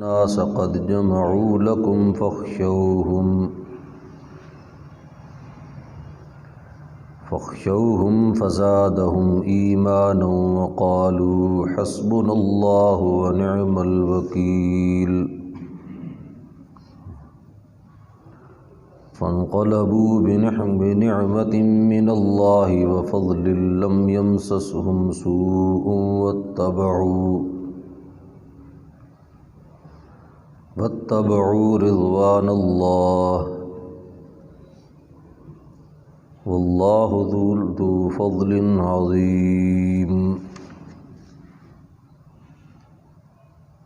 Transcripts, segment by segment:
الناس قد جمعوا لكم فاخشوهم فزادهم إيمانا وقالوا حسبنا الله ونعم الوكيل فانقلبوا بنعمة من الله وفضل لم يمسسهم سوء واتبعوا رضوان الله والله ذو فضل عظيم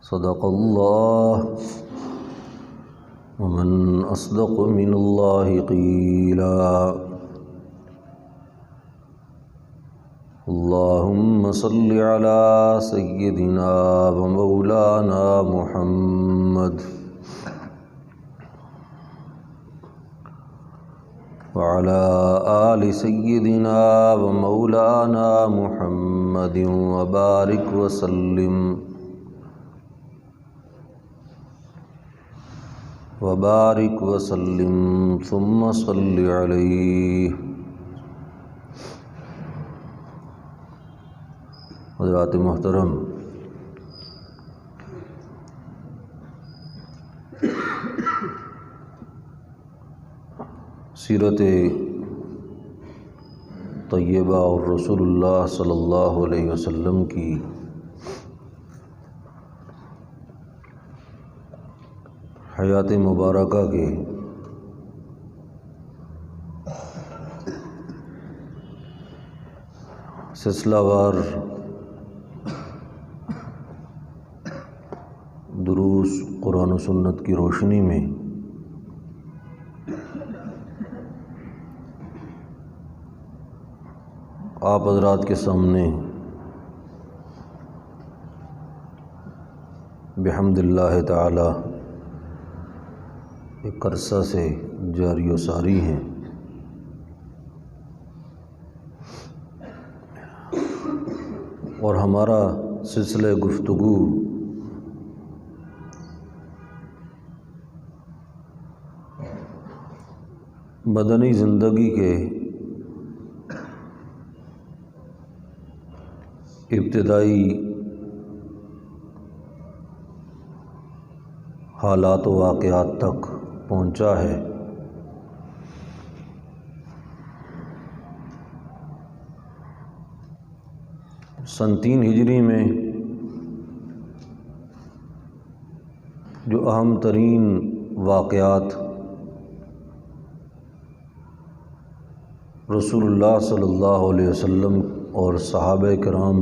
صدق الله ومن أصدق من الله قيلا اللهم صل على سيدنا ومولانا محمد وعلى آل سيدنا ومولانا محمد وبارك وسلم ثم صل عليه۔ حضرات محترم، سیرت طیبہ اور رسول اللہ صلی اللہ علیہ وسلم کی حیات مبارکہ کے سلسلہ وار دروس قرآن و سنت کی روشنی میں آپ حضرات کے سامنے بحمد اللہ تعالی ایک عرصہ سے جاری و ساری ہیں۔ اور ہمارا سلسلہ گفتگو مدنی زندگی کے ابتدائی حالات و واقعات تک پہنچا ہے۔ سن 3 ہجری میں جو اہم ترین واقعات رسول اللہ صلی اللہ علیہ وسلم اور صحابہ کرام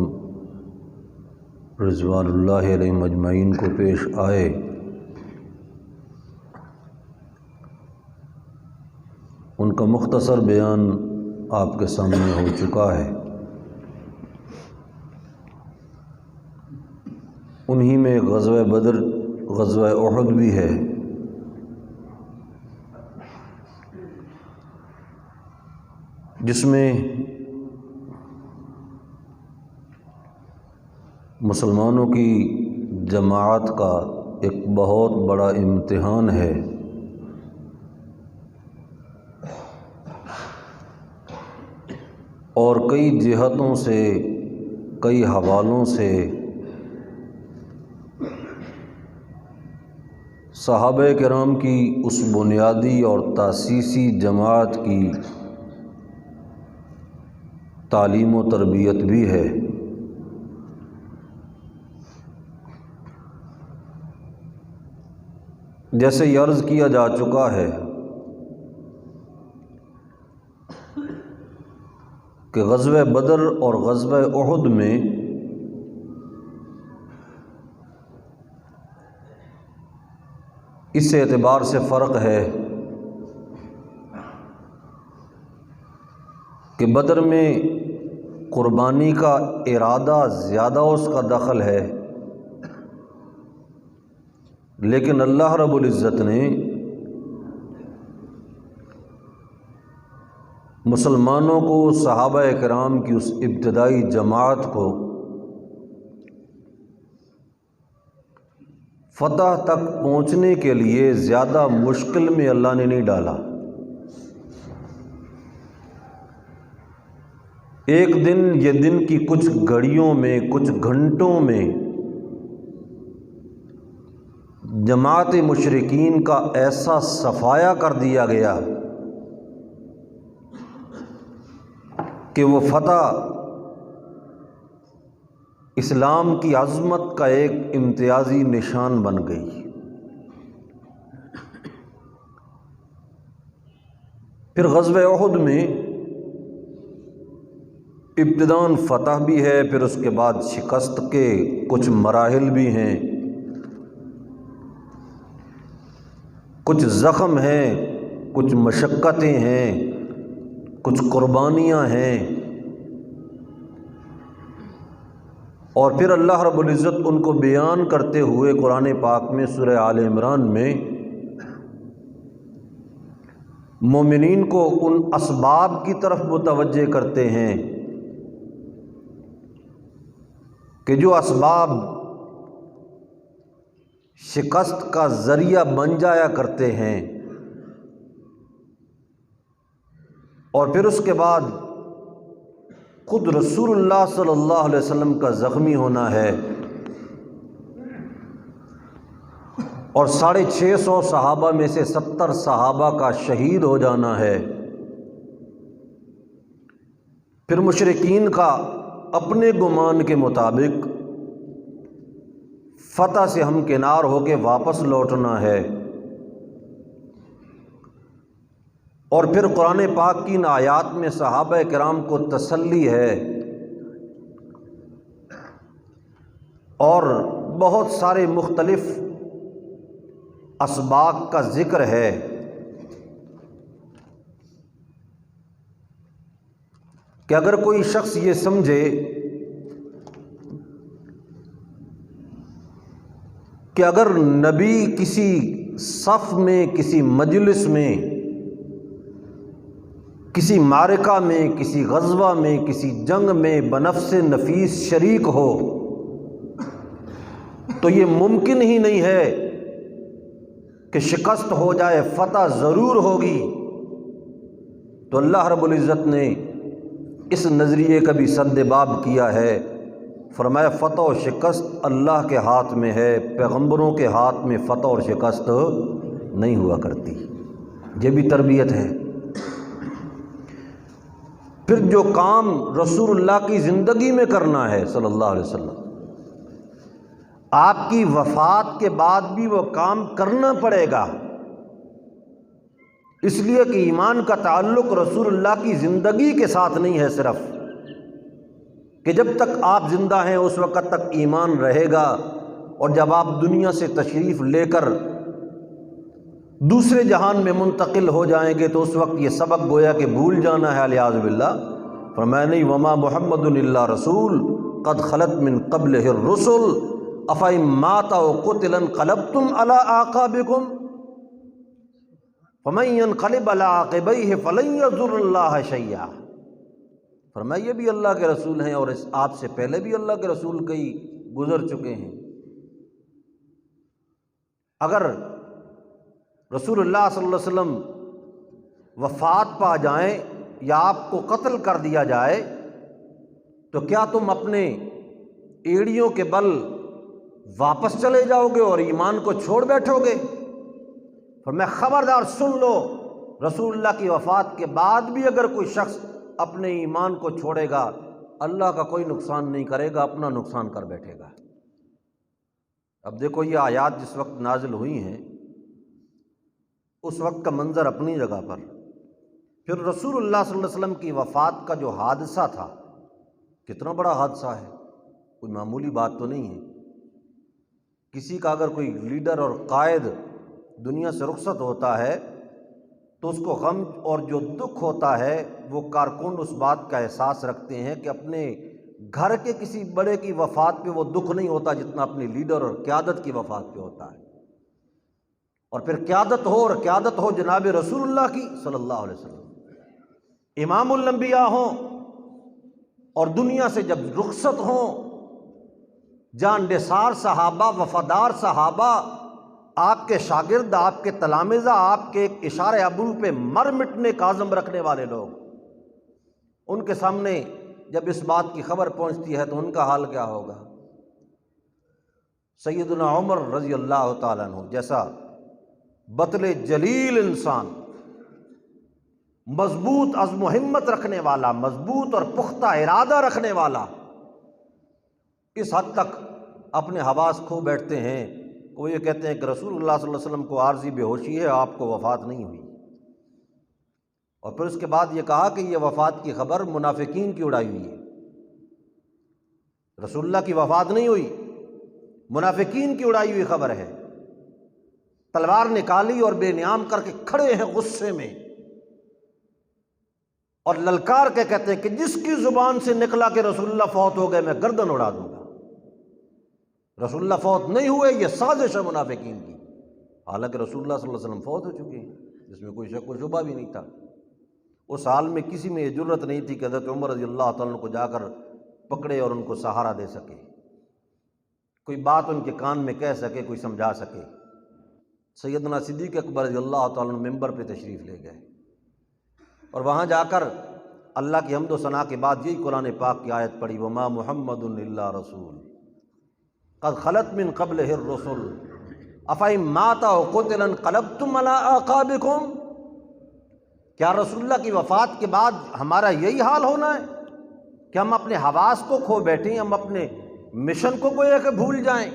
رضوان اللہ علیہم اجمعین کو پیش آئے، ان کا مختصر بیان آپ کے سامنے ہو چکا ہے۔ انہی میں غزوہ بدر، غزوہ احد بھی ہے، جس میں مسلمانوں کی جماعت کا ایک بہت بڑا امتحان ہے۔ اور کئی جہتوں سے، کئی حوالوں سے صحابہ کرام کی اس بنیادی اور تاسیسی جماعت کی تعلیم و تربیت بھی ہے۔ جیسے یہ عرض کیا جا چکا ہے کہ غزوہ بدر اور غزوہ احد میں اس اعتبار سے فرق ہے کہ بدر میں قربانی کا ارادہ زیادہ اس کا دخل ہے، لیکن اللہ رب العزت نے مسلمانوں کو، صحابہ کرام کی اس ابتدائی جماعت کو فتح تک پہنچنے کے لیے زیادہ مشکل میں اللہ نے نہیں ڈالا۔ ایک دن یہ دن کی کچھ گھڑیوں میں، کچھ گھنٹوں میں جماعت مشرکین کا ایسا صفایا کر دیا گیا کہ وہ فتح اسلام کی عظمت کا ایک امتیازی نشان بن گئی۔ پھر غزوہ احد میں ابتداً فتح بھی ہے، پھر اس کے بعد شکست کے کچھ مراحل بھی ہیں، کچھ زخم ہیں، کچھ مشقتیں ہیں، کچھ قربانیاں ہیں، اور پھر اللہ رب العزت ان کو بیان کرتے ہوئے قرآن پاک میں سورہ آل عمران میں مومنین کو ان اسباب کی طرف متوجہ کرتے ہیں کہ جو اسباب شکست کا ذریعہ بن جایا کرتے ہیں، اور پھر اس کے بعد خود رسول اللہ صلی اللہ علیہ وسلم کا زخمی ہونا ہے، اور 650 صحابہ میں سے 70 صحابہ کا شہید ہو جانا ہے، پھر مشرکین کا اپنے گمان کے مطابق فتح سے ہمکنار ہو کے واپس لوٹنا ہے، اور پھر قرآن پاک کی ان آیات میں صحابہ کرام کو تسلی ہے، اور بہت سارے مختلف اسباق کا ذکر ہے کہ اگر کوئی شخص یہ سمجھے کہ اگر نبی کسی صف میں، کسی مجلس میں، کسی معرکہ میں، کسی غزوہ میں، کسی جنگ میں بنفس نفیس شریک ہو تو یہ ممکن ہی نہیں ہے کہ شکست ہو جائے، فتح ضرور ہوگی۔ تو اللہ رب العزت نے اس نظریے کا بھی سد باب کیا ہے، فرمایا فتح و شکست اللہ کے ہاتھ میں ہے، پیغمبروں کے ہاتھ میں فتح اور شکست نہیں ہوا کرتی۔ یہ بھی تربیت ہے۔ پھر جو کام رسول اللہ کی زندگی میں کرنا ہے صلی اللہ علیہ وسلم، آپ کی وفات کے بعد بھی وہ کام کرنا پڑے گا، اس لیے کہ ایمان کا تعلق رسول اللہ کی زندگی کے ساتھ نہیں ہے صرف کہ جب تک آپ زندہ ہیں اس وقت تک ایمان رہے گا، اور جب آپ دنیا سے تشریف لے کر دوسرے جہان میں منتقل ہو جائیں گے تو اس وقت یہ سبق گویا کہ بھول جانا ہے، الیاذ باللہ۔ فرمایا نہیں، وما محمد الا رسول قد خلت من قبلہ الرسل افإن مات أو قتل انقلبتم على أعقابكم فمن ينقلب على عقبيه فلن يضر الله شيئا۔ فرمایا یہ بھی اللہ کے رسول ہیں، اور آپ سے پہلے بھی اللہ کے رسول کئی گزر چکے ہیں۔ اگر رسول اللہ صلی اللہ علیہ وسلم وفات پا جائیں یا آپ کو قتل کر دیا جائے تو کیا تم اپنے ایڑیوں کے بل واپس چلے جاؤ گے اور ایمان کو چھوڑ بیٹھو گے؟ فرمایا خبردار سن لو، رسول اللہ کی وفات کے بعد بھی اگر کوئی شخص اپنے ایمان کو چھوڑے گا اللہ کا کوئی نقصان نہیں کرے گا، اپنا نقصان کر بیٹھے گا۔ اب دیکھو یہ آیات جس وقت نازل ہوئی ہیں اس وقت کا منظر اپنی جگہ پر، پھر رسول اللہ صلی اللہ علیہ وسلم کی وفات کا جو حادثہ تھا کتنا بڑا حادثہ ہے، کوئی معمولی بات تو نہیں ہے۔ کسی کا اگر کوئی لیڈر اور قائد دنیا سے رخصت ہوتا ہے تو اس کو غم اور جو دکھ ہوتا ہے وہ کارکن اس بات کا احساس رکھتے ہیں کہ اپنے گھر کے کسی بڑے کی وفات پہ وہ دکھ نہیں ہوتا جتنا اپنی لیڈر اور قیادت کی وفات پہ ہوتا ہے، اور پھر قیادت ہو، اور قیادت ہو جناب رسول اللہ کی صلی اللہ علیہ وسلم، امام الانبیاء ہوں، اور دنیا سے جب رخصت ہوں جان نثار صحابہ، وفادار صحابہ، آپ کے شاگرد، آپ کے تلامذہ، آپ کے ایک اشارے ابرو پہ مر مٹنے کا عزم رکھنے والے لوگ، ان کے سامنے جب اس بات کی خبر پہنچتی ہے تو ان کا حال کیا ہوگا؟ سیدنا عمر رضی اللہ تعالیٰ عنہ جیسا بطل جلیل انسان، مضبوط عزم و ہمت رکھنے والا، مضبوط اور پختہ ارادہ رکھنے والا، اس حد تک اپنے حواس کھو بیٹھتے ہیں وہ یہ کہتے ہیں کہ رسول اللہ صلی اللہ علیہ وسلم کو عارضی بے ہوشی ہے، آپ کو وفات نہیں ہوئی۔ اور پھر اس کے بعد یہ کہا کہ یہ وفات کی خبر منافقین کی اڑائی ہوئی ہے، رسول اللہ کی وفات نہیں ہوئی، منافقین کی اڑائی ہوئی خبر ہے۔ تلوار نکالی اور بے نیام کر کے کھڑے ہیں غصے میں، اور للکار کے کہتے ہیں کہ جس کی زبان سے نکلا کہ رسول اللہ فوت ہو گئے میں گردن اڑا دوں گا۔ رسول اللہ فوت نہیں ہوئے، یہ سازش ہے منافقین کی، حالانکہ رسول اللہ صلی اللہ علیہ وسلم فوت ہو چکے ہیں، جس میں کوئی شک و شبہ بھی نہیں تھا۔ اس حال میں کسی میں یہ جرت نہیں تھی کہ حضرت عمر رضی اللہ تعالیٰ عنہ کو جا کر پکڑے اور ان کو سہارا دے سکے، کوئی بات ان کے کان میں کہہ سکے، کوئی سمجھا سکے۔ سیدنا صدیق اکبر رضی اللہ تعالیٰ عنہ ممبر پہ تشریف لے گئے، اور وہاں جا کر اللہ کی حمد و ثنا کے بعد یہی قرآن پاک کی آیت پڑھی، وما محمد الا رسول قد خلت من قبلہ الرسل افإن مات أو قتل انقلبتم على أعقابكم۔ کیا رسول اللہ کی وفات کے بعد ہمارا یہی حال ہونا ہے کہ ہم اپنے حواس کو کھو بیٹھیں، ہم اپنے مشن کو گویا کہ بھول جائیں؟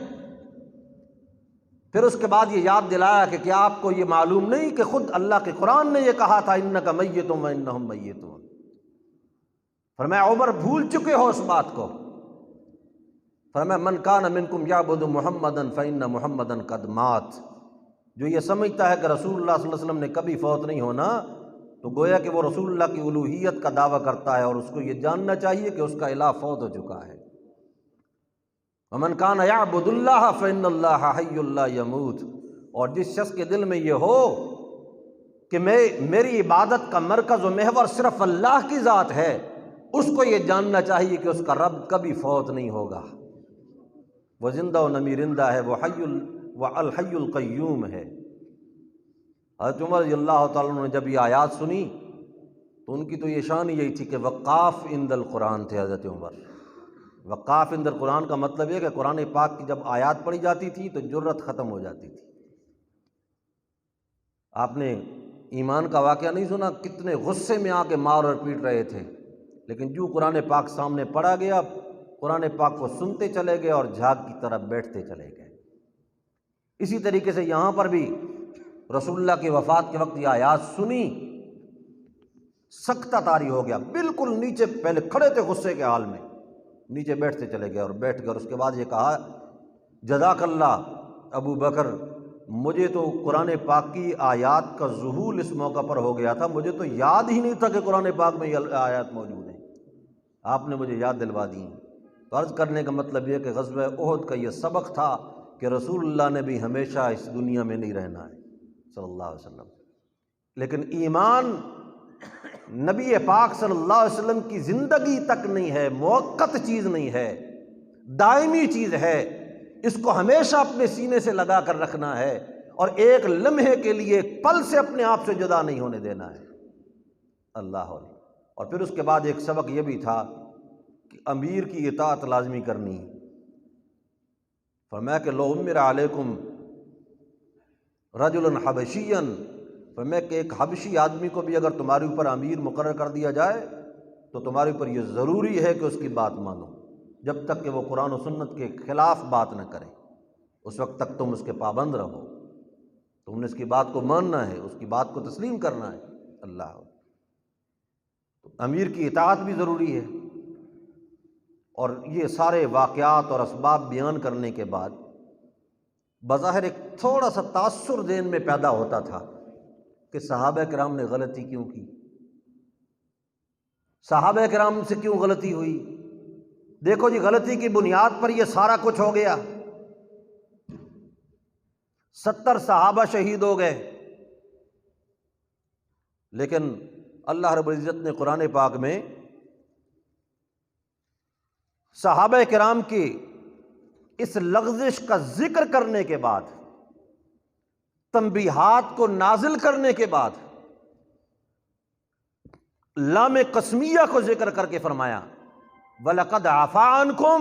پھر اس کے بعد یہ یاد دلایا کہ کیا آپ کو یہ معلوم نہیں کہ خود اللہ کے قرآن نے یہ کہا تھا انک میت وانہم میتون۔ فرمایا عمر بھول چکے ہو اس بات کو۔ فرمایا من کان منکم یعبد محمدا فإن محمدا قد مات، جو یہ سمجھتا ہے کہ رسول اللہ صلی اللہ علیہ وسلم نے کبھی فوت نہیں ہونا تو گویا کہ وہ رسول اللہ کی الوہیت کا دعویٰ کرتا ہے، اور اس کو یہ جاننا چاہیے کہ اس کا الہ فوت ہو چکا ہے۔ ومن کان یعبد اللہ فإن اللہ حی لا یموت، اور جس شخص کے دل میں یہ ہو کہ میری عبادت کا مرکز و محور صرف اللہ کی ذات ہے، اس کو یہ جاننا چاہیے کہ اس کا رب کبھی فوت نہیں ہوگا، وہ زندہ و نمیرندہ ہے، وہ الحی القیوم ہے۔ حضرت عمر رضی اللہ تعالیٰ عنہ نے جب یہ آیات سنی تو ان کی تو یہ شان یہی تھی کہ وقاف عند القرآن تھے حضرت عمر۔ وقاف عند القرآن کا مطلب یہ کہ قرآن پاک کی جب آیات پڑھی جاتی تھی تو جرت ختم ہو جاتی تھی۔ آپ نے ایمان کا واقعہ نہیں سنا، کتنے غصے میں آ کے مار اور پیٹ رہے تھے، لیکن جو قرآن پاک سامنے پڑھا گیا قرآن پاک کو سنتے چلے گئے اور جھاگ کی طرف بیٹھتے چلے گئے۔ اسی طریقے سے یہاں پر بھی رسول اللہ کی وفات کے وقت یہ آیات سنی، سکتہ طاری ہو گیا، بالکل نیچے، پہلے کھڑے تھے غصے کے حال میں، نیچے بیٹھتے چلے گئے اور بیٹھ کر اس کے بعد یہ کہا جزاک اللہ ابو بکر، مجھے تو قرآن پاک کی آیات کا ذہول اس موقع پر ہو گیا تھا، مجھے تو یاد ہی نہیں تھا کہ قرآن پاک میں یہ آیات موجود ہیں، آپ نے مجھے یاد دلوا دی۔ تو عرض کرنے کا مطلب یہ کہ غزوہ احد کا یہ سبق تھا کہ رسول اللہ نے بھی ہمیشہ اس دنیا میں نہیں رہنا ہے صلی اللہ علیہ وسلم، لیکن ایمان نبی پاک صلی اللہ علیہ وسلم کی زندگی تک نہیں ہے، موقت چیز نہیں ہے، دائمی چیز ہے، اس کو ہمیشہ اپنے سینے سے لگا کر رکھنا ہے اور ایک لمحے کے لیے، ایک پل سے اپنے آپ سے جدا نہیں ہونے دینا ہے۔ اللہ علیہ۔ اور پھر اس کے بعد ایک سبق یہ بھی تھا کہ امیر کی اطاعت لازمی کرنی۔ فرمایا کہ لو امر علیکم رجل حبشیا، فرمایا کہ ایک حبشی آدمی کو بھی اگر تمہارے اوپر امیر مقرر کر دیا جائے تو تمہارے اوپر یہ ضروری ہے کہ اس کی بات مانو، جب تک کہ وہ قرآن و سنت کے خلاف بات نہ کرے، اس وقت تک تم اس کے پابند رہو، تم نے اس کی بات کو ماننا ہے، اس کی بات کو تسلیم کرنا ہے۔ اللہ، تو امیر کی اطاعت بھی ضروری ہے۔ اور یہ سارے واقعات اور اسباب بیان کرنے کے بعد بظاہر ایک تھوڑا سا تاثر ذہن میں پیدا ہوتا تھا کہ صحابہ کرام نے غلطی کیوں کی، صحابہ کرام سے کیوں غلطی ہوئی؟ دیکھو جی، غلطی کی بنیاد پر یہ سارا کچھ ہو گیا، 70 صحابہ شہید ہو گئے، لیکن اللہ رب العزت نے قرآن پاک میں صحابہ کرام کی اس لغزش کا ذکر کرنے کے بعد، تنبیہات کو نازل کرنے کے بعد، لام قسمیہ کو ذکر کر کے فرمایا وَلَقَدْ عَفَا عَنْكُمْ،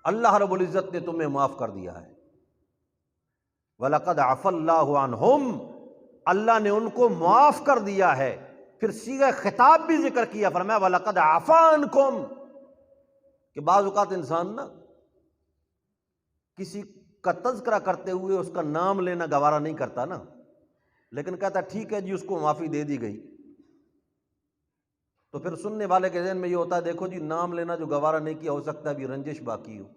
اللہ رب العزت نے تمہیں معاف کر دیا ہے۔ وَلَقَدْ عَفَا اللَّهُ عَنْهُمْ، اللہ نے ان کو معاف کر دیا ہے۔ پھر صیغہ خطاب بھی ذکر کیا، فرمایا وَلَقَدْ عَفَا عَنْكُمْ، کہ بعض اوقات انسان نا کسی کا تذکرہ کرتے ہوئے اس کا نام لینا گوارا نہیں کرتا نا، لیکن کہتا ٹھیک ہے جی اس کو معافی دے دی گئی، تو پھر سننے والے کے ذہن میں یہ ہوتا ہے دیکھو جی نام لینا جو گوارا نہیں کیا، ہو سکتا ہے ابھی رنجش باقی ہو۔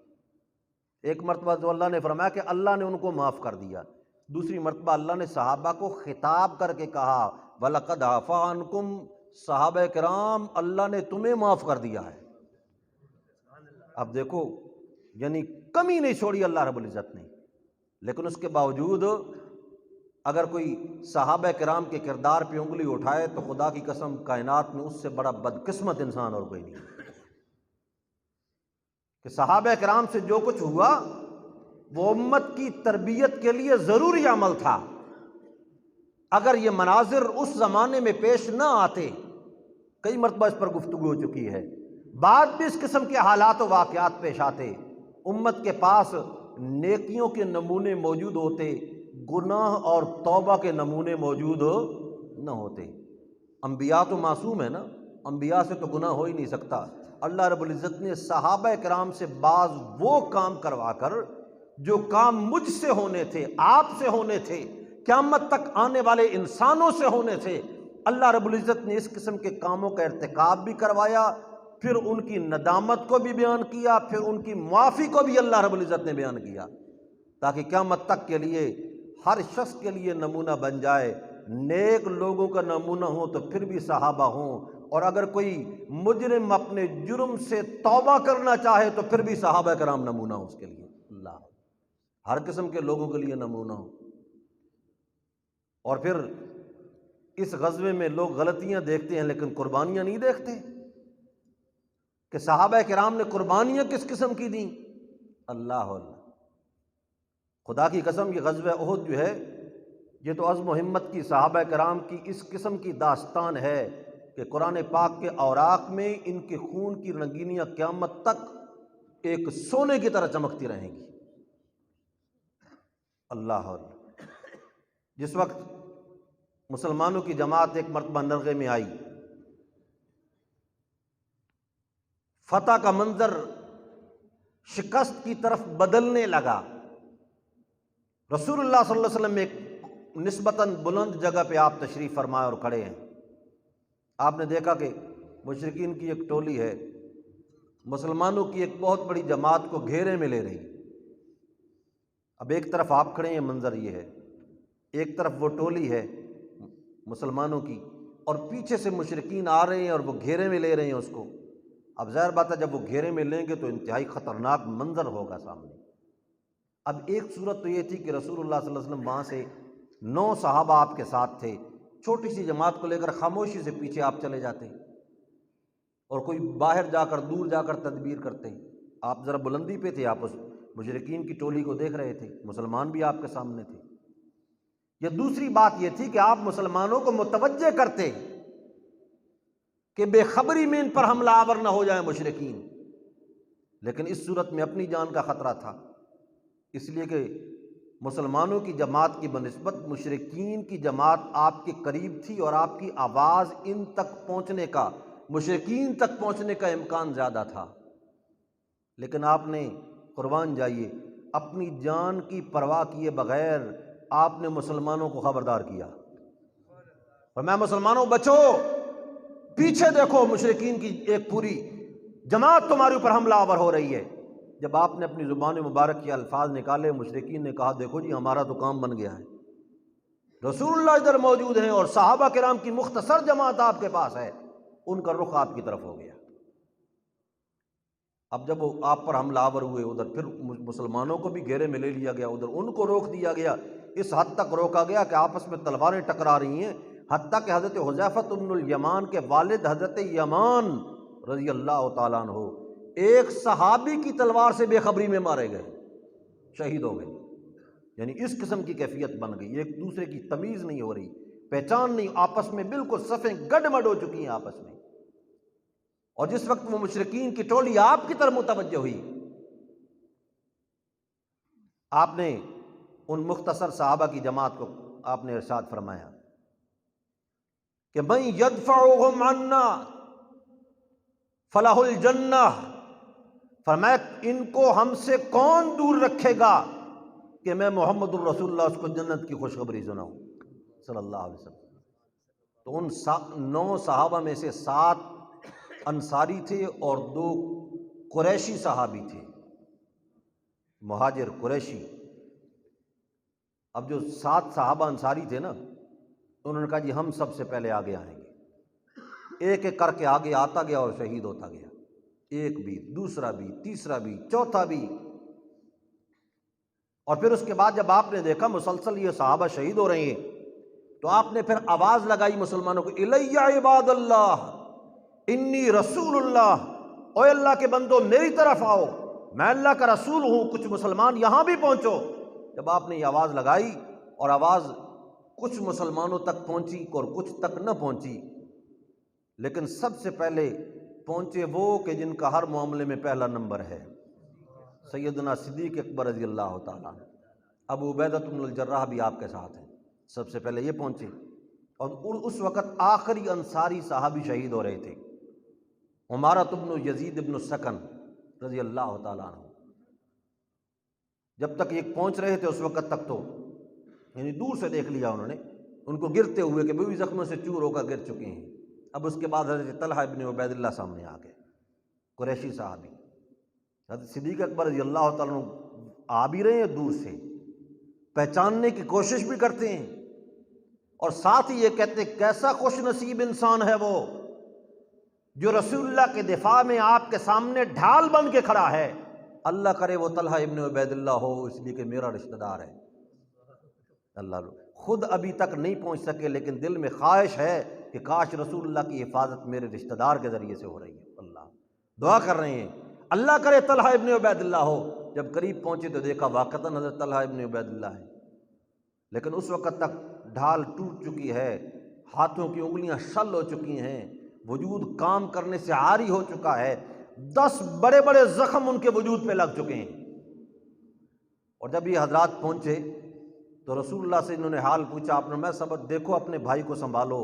ایک مرتبہ تو اللہ نے فرمایا کہ اللہ نے ان کو معاف کر دیا، دوسری مرتبہ اللہ نے صحابہ کو خطاب کر کے کہا وَلَقَدْ عَفَا عَنْكُمْ، صحابہ کرام اللہ نے تمہیں معاف کر دیا ہے۔ اب دیکھو یعنی کمی نہیں چھوڑی اللہ رب العزت نے، لیکن اس کے باوجود اگر کوئی صحابہ کرام کے کردار پہ انگلی اٹھائے تو خدا کی قسم کائنات میں اس سے بڑا بدقسمت انسان اور کوئی نہیں، کہ صحابہ کرام سے جو کچھ ہوا وہ امت کی تربیت کے لیے ضروری عمل تھا۔ اگر یہ مناظر اس زمانے میں پیش نہ آتے، کئی مرتبہ اس پر گفتگو ہو چکی ہے، بعد بھی اس قسم کے حالات و واقعات پیش آتے، امت کے پاس نیکیوں کے نمونے موجود ہوتے، گناہ اور توبہ کے نمونے موجود نہ ہوتے۔ انبیاء تو معصوم ہے نا، انبیاء سے تو گناہ ہو ہی نہیں سکتا۔ اللہ رب العزت نے صحابہ کرام سے بعض وہ کام کروا کر جو کام مجھ سے ہونے تھے، آپ سے ہونے تھے، قیامت تک آنے والے انسانوں سے ہونے تھے، اللہ رب العزت نے اس قسم کے کاموں کا ارتکاب بھی کروایا، پھر ان کی ندامت کو بھی بیان کیا، پھر ان کی معافی کو بھی اللہ رب العزت نے بیان کیا، تاکہ قیامت تک کے لیے ہر شخص کے لیے نمونہ بن جائے۔ نیک لوگوں کا نمونہ ہو تو پھر بھی صحابہ ہوں، اور اگر کوئی مجرم اپنے جرم سے توبہ کرنا چاہے تو پھر بھی صحابہ کرام نمونہ ہو اس کے لیے، اللہ ہر قسم کے لوگوں کے لیے نمونہ ہو۔ اور پھر اس غزوے میں لوگ غلطیاں دیکھتے ہیں لیکن قربانیاں نہیں دیکھتے، کہ صحابہ کرام نے قربانیاں کس قسم کی دیں، اللہ اللہ۔ خدا کی قسم یہ غزوہ احد جو ہے یہ تو عزم و ہمت کی صحابہ کرام کی اس قسم کی داستان ہے کہ قرآن پاک کے اوراق میں ان کے خون کی رنگینیاں قیامت تک ایک سونے کی طرح چمکتی رہیں گی، اللہ اللہ۔ جس وقت مسلمانوں کی جماعت ایک مرتبہ نرغے میں آئی، فتح کا منظر شکست کی طرف بدلنے لگا، رسول اللہ صلی اللہ علیہ وسلم ایک نسبتاً بلند جگہ پہ آپ تشریف فرمائے اور کھڑے ہیں، آپ نے دیکھا کہ مشرکین کی ایک ٹولی ہے مسلمانوں کی ایک بہت بڑی جماعت کو گھیرے میں لے رہی۔ اب ایک طرف آپ کھڑے ہیں، منظر یہ ہے، ایک طرف وہ ٹولی ہے مسلمانوں کی اور پیچھے سے مشرکین آ رہے ہیں اور وہ گھیرے میں لے رہے ہیں اس کو۔ اب ظاہر بات ہے جب وہ گھیرے میں لیں گے تو انتہائی خطرناک منظر ہوگا سامنے۔ اب ایک صورت تو یہ تھی کہ رسول اللہ صلی اللہ علیہ وسلم وہاں سے 9 صحابہ آپ کے ساتھ تھے، چھوٹی سی جماعت کو لے کر خاموشی سے پیچھے آپ چلے جاتے اور کوئی باہر جا کر دور جا کر تدبیر کرتے، آپ ذرا بلندی پہ تھے، آپ اس مشرکین کی ٹولی کو دیکھ رہے تھے، مسلمان بھی آپ کے سامنے تھے۔ یا دوسری بات یہ تھی کہ آپ مسلمانوں کو متوجہ کرتے کہ بے خبری میں ان پر حملہ آور نہ ہو جائیں مشرکین، لیکن اس صورت میں اپنی جان کا خطرہ تھا، اس لیے کہ مسلمانوں کی جماعت کی بنسبت مشرکین کی جماعت آپ کے قریب تھی اور آپ کی آواز ان تک پہنچنے کا، مشرکین تک پہنچنے کا امکان زیادہ تھا، لیکن آپ نے قربان جائیے اپنی جان کی پرواہ کیے بغیر آپ نے مسلمانوں کو خبردار کیا، فرمایا مسلمانوں بچو، پیچھے دیکھو مشرکین کی ایک پوری جماعت تمہارے اوپر حملہ آور ہو رہی ہے۔ جب آپ نے اپنی زبان مبارک کے الفاظ نکالے، مشرکین نے کہا دیکھو جی ہمارا تو کام بن گیا ہے، رسول اللہ ادھر موجود ہیں اور صحابہ کرام کی مختصر جماعت آپ کے پاس ہے، ان کا رخ آپ کی طرف ہو گیا۔ اب جب وہ آپ پر حملہ آور ہوئے، ادھر پھر مسلمانوں کو بھی گھیرے میں لے لیا گیا، ادھر ان کو روک دیا گیا، اس حد تک روکا گیا کہ آپس میں تلواریں ٹکرا رہی ہیں، حتیٰ کہ حضرت حذیفہ بن الیمان کے والد حضرت یمان رضی اللہ تعالیٰ عنہ ایک صحابی کی تلوار سے بے خبری میں مارے گئے، شہید ہو گئے۔ یعنی اس قسم کی کیفیت بن گئی، ایک دوسرے کی تمیز نہیں ہو رہی، پہچان نہیں، آپس میں بالکل صفیں گڈمڈ ہو چکی ہیں آپس میں۔ اور جس وقت وہ مشرکین کی ٹولی آپ کی طرف متوجہ ہوئی، آپ نے ان مختصر صحابہ کی جماعت کو آپ نے ارشاد فرمایا کہ من یدفعهم عنا فلہ الجنہ، فرمایا ان کو ہم سے کون دور رکھے گا کہ میں محمد الرسول اللہ اس کو جنت کی خوشخبری سناؤں صلی اللہ علیہ وسلم۔ تو ان 9 صحابہ میں سے 7 انصاری تھے اور 2 قریشی صحابی تھے، مہاجر قریشی۔ اب جو 7 صحابہ انصاری تھے نا، انہوں نے کہا جی ہم سب سے پہلے آگے آئیں گے، ایک ایک کر کے آگے آتا گیا اور شہید ہوتا گیا، ایک بھی، دوسرا بھی، تیسرا بھی، چوتھا بھی۔ اور پھر اس کے بعد جب آپ نے دیکھا مسلسل یہ صحابہ شہید ہو رہے ہیں، تو آپ نے پھر آواز لگائی مسلمانوں کو، الیہ عباد اللہ انی رسول اللہ، اے اللہ کے بندو میری طرف آؤ، میں اللہ کا رسول ہوں، کچھ مسلمان یہاں بھی پہنچو۔ جب آپ نے یہ آواز لگائی اور آواز کچھ مسلمانوں تک پہنچی اور کچھ تک نہ پہنچی، لیکن سب سے پہلے پہنچے وہ کہ جن کا ہر معاملے میں پہلا نمبر ہے، سیدنا صدیق اکبر رضی اللہ تعالیٰ عنہ۔ ابو عبیدہ بن الجراح بھی آپ کے ساتھ ہیں، سب سے پہلے یہ پہنچے۔ اور اس وقت آخری انصاری صحابی شہید ہو رہے تھے، عمارۃ بن یزید بن السکن رضی اللہ تعالیٰ عنہ۔ جب تک یہ پہنچ رہے تھے اس وقت تک تو یعنی دور سے دیکھ لیا انہوں نے ان کو گرتے ہوئے کہ وہ بھی زخموں سے چور ہو کر گر چکے ہیں۔ اب اس کے بعد حضرت طلحہ ابن عبید اللہ سامنے آ گئے، قریشی صحابی۔ حضرت صدیق اکبر رضی اللہ تعالیٰ عنہ آ بھی رہے ہیں دور سے، پہچاننے کی کوشش بھی کرتے ہیں، اور ساتھ ہی یہ کہتے ہیں کیسا خوش نصیب انسان ہے وہ جو رسول اللہ کے دفاع میں آپ کے سامنے ڈھال بن کے کھڑا ہے، اللہ کرے وہ طلحہ ابن عبید اللہ ہو، اس لیے کہ میرا رشتہ دار ہے۔ اللہ خود ابھی تک نہیں پہنچ سکے، لیکن دل میں خواہش ہے کہ کاش رسول اللہ کی حفاظت میرے رشتہ دار کے ذریعے سے ہو رہی ہے۔ اللہ دعا کر رہے ہیں اللہ کرے طلحہ ابن عبید اللہ ہو۔ جب قریب پہنچے تو دیکھا واقعتاً حضرت طلحہ ابن عبید اللہ ہے، لیکن اس وقت تک ڈھال ٹوٹ چکی ہے، ہاتھوں کی انگلیاں شل ہو چکی ہیں، وجود کام کرنے سے عاری ہو چکا ہے، 10 بڑے بڑے زخم ان کے وجود پہ لگ چکے ہیں۔ اور جب یہ حضرات پہنچے تو رسول اللہ سے انہوں نے حال پوچھا، آپ نے میں سبق دیکھو اپنے بھائی کو سنبھالو،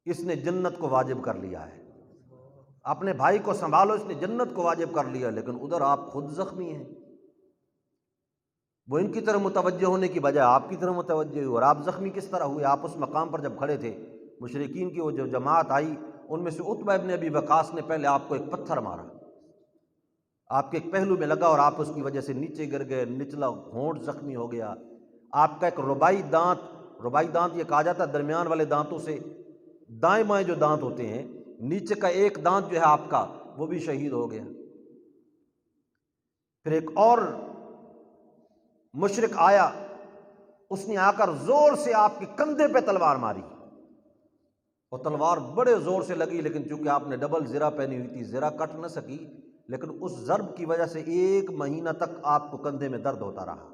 اس نے جنت کو واجب کر لیا ہے، اپنے بھائی کو سنبھالو، اس نے جنت کو واجب کر لیا، لیکن ادھر آپ خود زخمی ہیں۔ وہ ان کی طرف متوجہ ہونے کی بجائے آپ کی طرف متوجہ ہوئے، اور آپ زخمی کس طرح ہوئے؟ آپ اس مقام پر جب کھڑے تھے، مشرکین کی وہ جو جماعت آئی ان میں سے عتبہ ابن ابی وقاص نے پہلے آپ کو ایک پتھر مارا، آپ کے ایک پہلو میں لگا اور آپ اس کی وجہ سے نیچے گر گئے، نچلا ہونٹ زخمی ہو گیا، آپ کا ایک ربائی دانت یہ کہا جاتا ہے درمیان والے دانتوں سے دائیں بائیں جو دانت ہوتے ہیں، نیچے کا ایک دانت جو ہے آپ کا وہ بھی شہید ہو گیا۔ پھر ایک اور مشرک آیا، اس نے آ کر زور سے آپ کے کندھے پہ تلوار ماری، اور تلوار بڑے زور سے لگی، لیکن چونکہ آپ نے ڈبل زرہ پہنی ہوئی تھی زرہ کٹ نہ سکی، لیکن اس ضرب کی وجہ سے 1 مہینہ تک آپ کو کندھے میں درد ہوتا رہا۔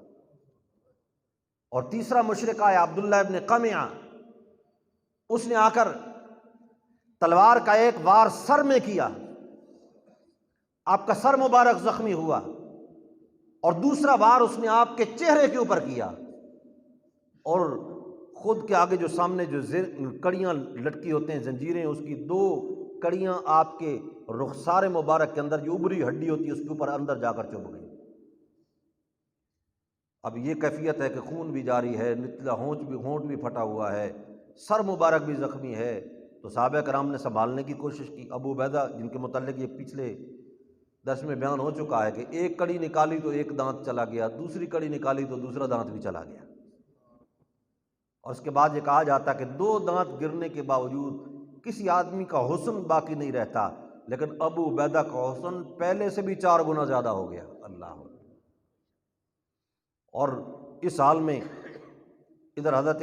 اور تیسرا مشرک آیا عبداللہ ابن قمعہ، اس نے آ کر تلوار کا ایک وار سر میں کیا، آپ کا سر مبارک زخمی ہوا، اور دوسرا وار اس نے آپ کے چہرے کے اوپر کیا، اور خود کے آگے جو سامنے جو کڑیاں لٹکی ہوتے ہیں زنجیریں، اس کی 2 کڑیاں آپ کے رخسار مبارک کے اندر جو اوپری ہڈی ہوتی ہے اس کے اوپر اندر جا کر چبھ گئی۔ اب یہ کیفیت ہے کہ خون بھی جاری ہے، نچلا ہونٹ بھی پھٹا ہوا ہے، سر مبارک بھی زخمی ہے۔ تو صحابہ کرام نے سنبھالنے کی کوشش کی۔ ابو عبیدہ جن کے متعلق یہ پچھلے درس میں بیان ہو چکا ہے کہ ایک کڑی نکالی تو ایک دانت چلا گیا، دوسری کڑی نکالی تو دوسرا دانت بھی چلا گیا، اور اس کے بعد یہ کہا جاتا ہے کہ 2 دانت گرنے کے باوجود کسی آدمی کا حسن باقی نہیں رہتا، لیکن ابو عبیدہ کا حسن پہلے سے بھی 4 گنا زیادہ ہو گیا۔ اللہ۔ اور اس حال میں ادھر حضرت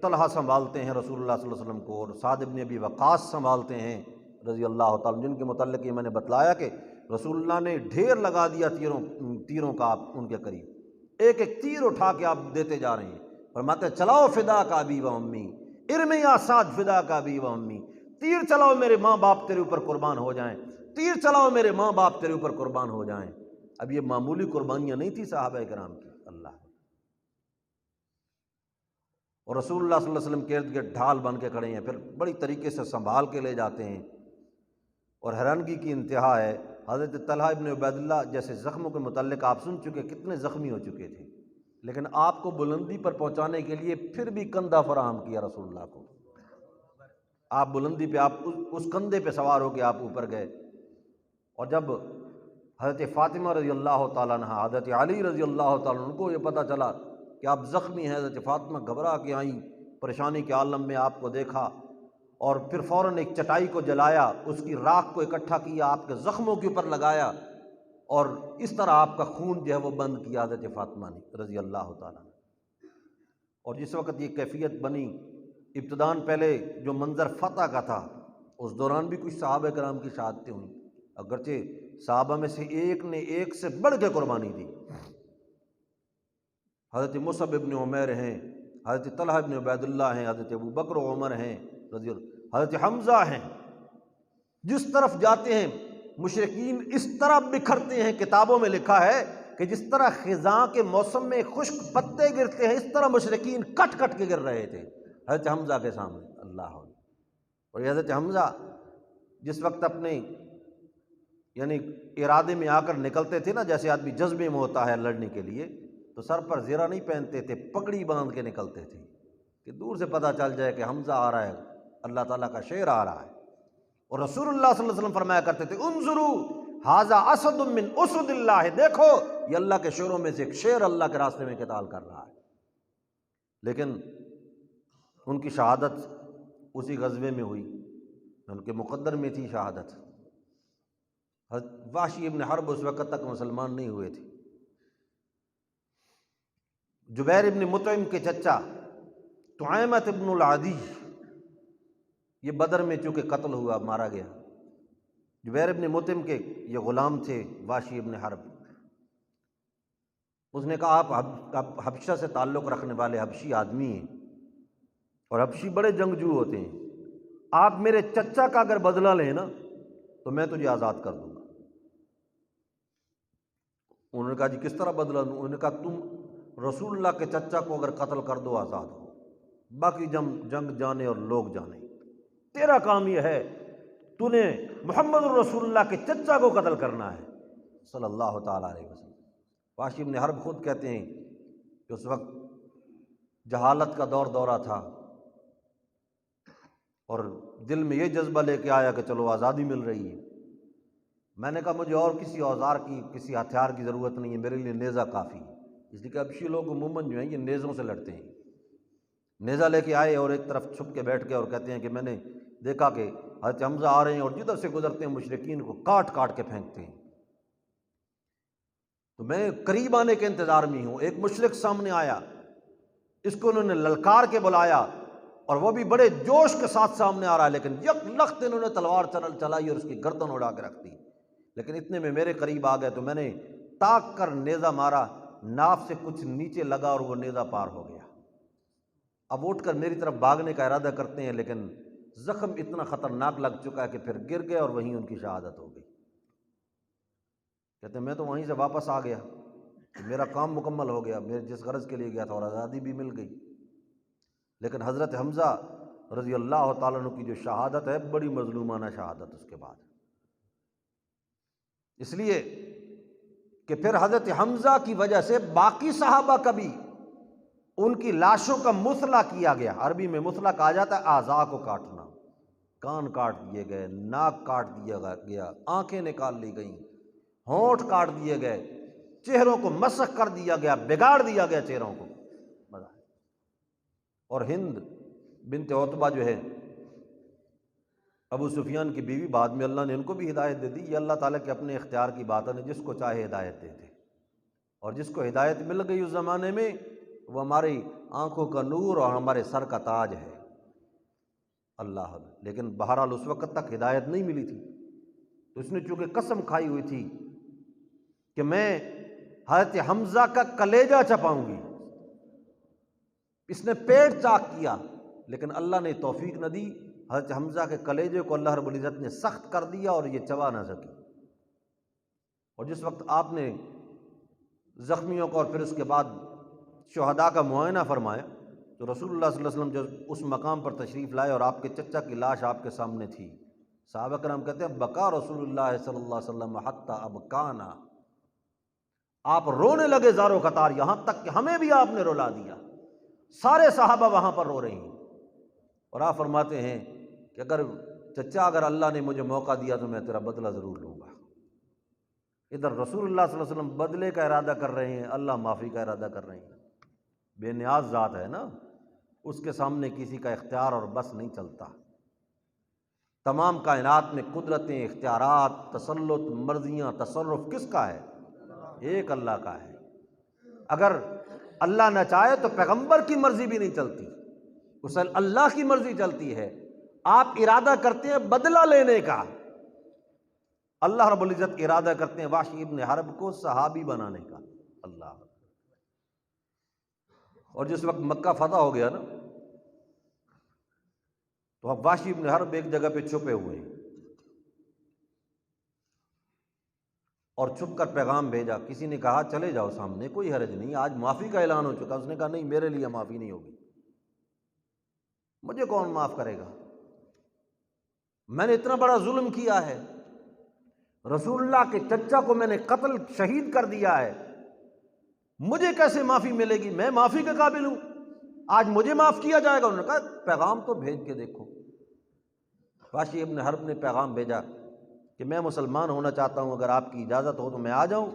طلحہ سنبھالتے ہیں رسول اللہ صلی اللہ علیہ وسلم کو، اور سعد ابن ابی وقاص سنبھالتے ہیں رضی اللہ تعالیٰ، جن کے متعلق یہ میں نے بتلایا کہ رسول اللہ نے ڈھیر لگا دیا تیروں کا آپ ان کے قریب، ایک ایک تیر اٹھا کے آپ دیتے جا رہے ہیں، فرماتے چلاؤ فدا کا ابی و امی، ارمی یا سعد فدا کا ابی و امی، تیر چلاؤ میرے ماں باپ تیرے اوپر قربان ہو جائیں، تیر چلاؤ میرے ماں باپ تیرے اوپر قربان ہو جائیں۔ اب یہ معمولی قربانیاں نہیں تھی صحابہ کرام کی، اللہ، اور رسول اللہ صلی اللہ علیہ وسلم کے ارد گرد ڈھال بن کے کھڑے ہیں، پھر بڑی طریقے سے سنبھال کے لے جاتے ہیں، اور حیرانگی کی انتہا ہے حضرت طلحہ ابن عبید اللہ جیسے زخموں کے متعلق آپ سن چکے، کتنے زخمی ہو چکے تھے، لیکن آپ کو بلندی پر پہنچانے کے لیے پھر بھی کندھا فراہم کیا رسول اللہ کو، آپ بلندی پہ، آپ اس کندھے پہ سوار ہو کے آپ اوپر گئے، اور جب حضرت فاطمہ رضی اللہ تعالیٰ عنہ، حضرت علی رضی اللہ تعالیٰ عنہ کو یہ پتہ چلا کہ آپ زخمی ہیں، حضرت فاطمہ گھبرا کے آئیں، پریشانی کے عالم میں آپ کو دیکھا، اور پھر فوراً ایک چٹائی کو جلایا، اس کی راکھ کو اکٹھا کیا، آپ کے زخموں کے اوپر لگایا، اور اس طرح آپ کا خون جو ہے وہ بند کیا حضرت فاطمہ نے رضی اللہ تعالیٰ عنہ۔ اور جس وقت یہ کیفیت بنی، ابتداً پہلے جو منظر فتح کا تھا، اس دوران بھی کچھ صحابہ کرام کی شہادتیں ہوئیں، اگرچہ صحابہ میں سے ایک نے ایک سے بڑھ کے قربانی دی، حضرت مصعب ابن عمیر ہیں، حضرت طلحہ ابن عبید اللہ ہیں، حضرت ابو بکر و عمر ہیں رضی اللہ، حضرت حمزہ ہیں، جس طرف جاتے ہیں مشرکین اس طرح بکھرتے ہیں، کتابوں میں لکھا ہے کہ جس طرح خزاں کے موسم میں خشک پتے گرتے ہیں، اس طرح مشرکین کٹ کٹ کے گر رہے تھے حضرت حمزہ کے سامنے، اللہ۔ اور یہ حضرت حمزہ جس وقت اپنے یعنی ارادے میں آ کر نکلتے تھے نا، جیسے آدمی جذبے میں ہوتا ہے لڑنے کے لیے، تو سر پر زرہ نہیں پہنتے تھے، پگڑی باندھ کے نکلتے تھے کہ دور سے پتہ چل جائے کہ حمزہ آ رہا ہے، اللہ تعالیٰ کا شعر آ رہا ہے۔ اور رسول اللہ صلی اللہ علیہ وسلم فرمایا کرتے تھے انظروا ھذا اسد من اسد اللہ، دیکھو یہ اللہ کے شعروں میں سے ایک شعر اللہ کے راستے میں قتال کر رہا ہے۔ لیکن ان کی شہادت اسی غزوے میں ہوئی، ان کے مقدر میں تھی شہادت۔ وحشی ابن حرب اس وقت تک مسلمان نہیں ہوئے تھے۔ جبیر ابن مطعم کے چچا طعیمۃ ابن العدی، یہ بدر میں چونکہ قتل ہوا، مارا گیا۔ جبیر ابن مطعم کے یہ غلام تھے وحشی ابن حرب، اس نے کہا آپ حبشہ سے تعلق رکھنے والے حبشی آدمی ہیں، اور حبشی بڑے جنگجو ہوتے ہیں، آپ میرے چچا کا اگر بدلہ لیں نا تو میں تجھے آزاد کر دوں گا۔ انہوں نے کہا جی کس طرح بدلہ دوں؟ انہوں نے کہا تم رسول اللہ کے چچا کو اگر قتل کر دو آزاد ہو، باقی جنگ جانے اور لوگ جانے، تیرا کام یہ ہے تو نے محمد الرسول اللہ کے چچا کو قتل کرنا ہے صلی اللہ تعالیٰ علیہ وسلم۔ وحشی بن حرب خود کہتے ہیں کہ اس وقت جہالت کا دورہ تھا، اور دل میں یہ جذبہ لے کے آیا کہ چلو آزادی مل رہی ہے۔ میں نے کہا مجھے اور کسی اوزار کی، کسی ہتھیار کی ضرورت نہیں ہے، میرے لیے نیزہ کافی ہے، اس لیے کہ حبشی لوگ عموماً جو ہیں یہ نیزوں سے لڑتے ہیں۔ نیزہ لے کے آئے اور ایک طرف چھپ کے بیٹھ گئے اور کہتے ہیں کہ میں نے دیکھا کہ حضرت حمزہ آ رہے ہیں اور جدھر سے گزرتے ہیں مشرکین کو کاٹ کاٹ کے پھینکتے ہیں، تو میں قریب آنے کے انتظار میں ہوں۔ ایک مشرک سامنے آیا، اس کو انہوں نے للکار کے بلایا، اور وہ بھی بڑے جوش کے ساتھ سامنے آ رہا ہے، لیکن یک لخت انہوں نے تلوار چلائی اور اس کی گردن اڑا کے رکھ دی۔ لیکن اتنے میں میرے قریب آ گئے تو میں نے تاک کر نیزہ مارا، ناف سے کچھ نیچے لگا اور وہ نیزہ پار ہو گیا۔ اب اٹھ کر میری طرف بھاگنے کا ارادہ کرتے ہیں، لیکن زخم اتنا خطرناک لگ چکا ہے کہ پھر گر گئے اور وہیں ان کی شہادت ہو گئی۔ کہتے ہیں میں تو وہیں سے واپس آ گیا، میرا کام مکمل ہو گیا، میرے جس غرض کے لیے گیا تھا، اور آزادی بھی مل گئی۔ لیکن حضرت حمزہ رضی اللہ تعالیٰ عنہ کی جو شہادت ہے بڑی مظلومانہ شہادت اس کے بعد، اس لیے کہ پھر حضرت حمزہ کی وجہ سے باقی صحابہ کا بھی ان کی لاشوں کا مثلا کیا گیا۔ عربی میں مثلا کہا جاتا ہے اعضاء کو کاٹنا، کان کاٹ دیے گئے، ناک کاٹ دیا گیا، آنکھیں نکال لی گئیں، ہونٹ کاٹ دیے گئے، چہروں کو مسخ کر دیا گیا، بگاڑ دیا گیا چہروں کو۔ اور ہند بنت عتبہ جو ہے ابو سفیان کی بیوی، بعد میں اللہ نے ان کو بھی ہدایت دے دی، یہ اللہ تعالیٰ کے اپنے اختیار کی بات ہے، جس کو چاہے ہدایت دیتے، اور جس کو ہدایت مل گئی اس زمانے میں وہ ہماری آنکھوں کا نور اور ہمارے سر کا تاج ہے۔ اللہ، لیکن بہرحال اس وقت تک ہدایت نہیں ملی تھی، تو اس نے چونکہ قسم کھائی ہوئی تھی کہ میں حضرت حمزہ کا کلیجہ چپاؤں گی، اس نے پیٹ چاک کیا، لیکن اللہ نے توفیق نہ دی، حضرت حمزہ کے کلیجے کو اللہ رب العزت نے سخت کر دیا اور یہ چبا نہ سکی۔ اور جس وقت آپ نے زخمیوں کو اور پھر اس کے بعد شہداء کا معائنہ فرمایا، تو رسول اللہ صلی اللہ علیہ وسلم جب اس مقام پر تشریف لائے اور آپ کے چچا کی لاش آپ کے سامنے تھی، صحابہ کرام کہتے ہیں بکا رسول اللہ صلی اللہ علیہ وسلم حتی ابکانا، آپ رونے لگے زارو قطار، یہاں تک کہ ہمیں بھی آپ نے رلا دیا، سارے صحابہ وہاں پر رو رہے ہیں۔ اور آپ فرماتے ہیں کہ اگر اللہ نے مجھے موقع دیا تو میں تیرا بدلہ ضرور لوں گا۔ ادھر رسول اللہ صلی اللہ علیہ وسلم بدلے کا ارادہ کر رہے ہیں، اللہ معافی کا ارادہ کر رہے ہیں۔ بے نیاز ذات ہے نا، اس کے سامنے کسی کا اختیار اور بس نہیں چلتا۔ تمام کائنات میں قدرتیں، اختیارات، تسلط، مرضیاں، تصرف کس کا ہے؟ ایک اللہ کا ہے۔ اگر اللہ نہ چاہے تو پیغمبر کی مرضی بھی نہیں چلتی، اس اللہ کی مرضی چلتی ہے۔ آپ ارادہ کرتے ہیں بدلہ لینے کا، اللہ رب العزت ارادہ کرتے ہیں وحشی ابن حرب کو صحابی بنانے کا۔ اللہ، اور جس وقت مکہ فتح ہو گیا نا، تو اب وحشی ابن حرب ایک جگہ پہ چھپے ہوئے ہیں، اور چھپ کر پیغام بھیجا۔ کسی نے کہا چلے جاؤ سامنے، کوئی حرج نہیں، آج معافی کا اعلان ہو چکا۔ اس نے کہا نہیں، میرے لیے معافی نہیں ہوگی، مجھے کون معاف کرے گا؟ میں نے اتنا بڑا ظلم کیا ہے، رسول اللہ کے چچا کو میں نے قتل شہید کر دیا ہے، مجھے کیسے معافی ملے گی؟ میں معافی کے قابل ہوں، آج مجھے معاف کیا جائے گا؟ انہوں نے کہا پیغام تو بھیج کے دیکھو۔ وحشی ابن حرب نے پیغام بھیجا کہ میں مسلمان ہونا چاہتا ہوں، اگر آپ کی اجازت ہو تو میں آ جاؤں۔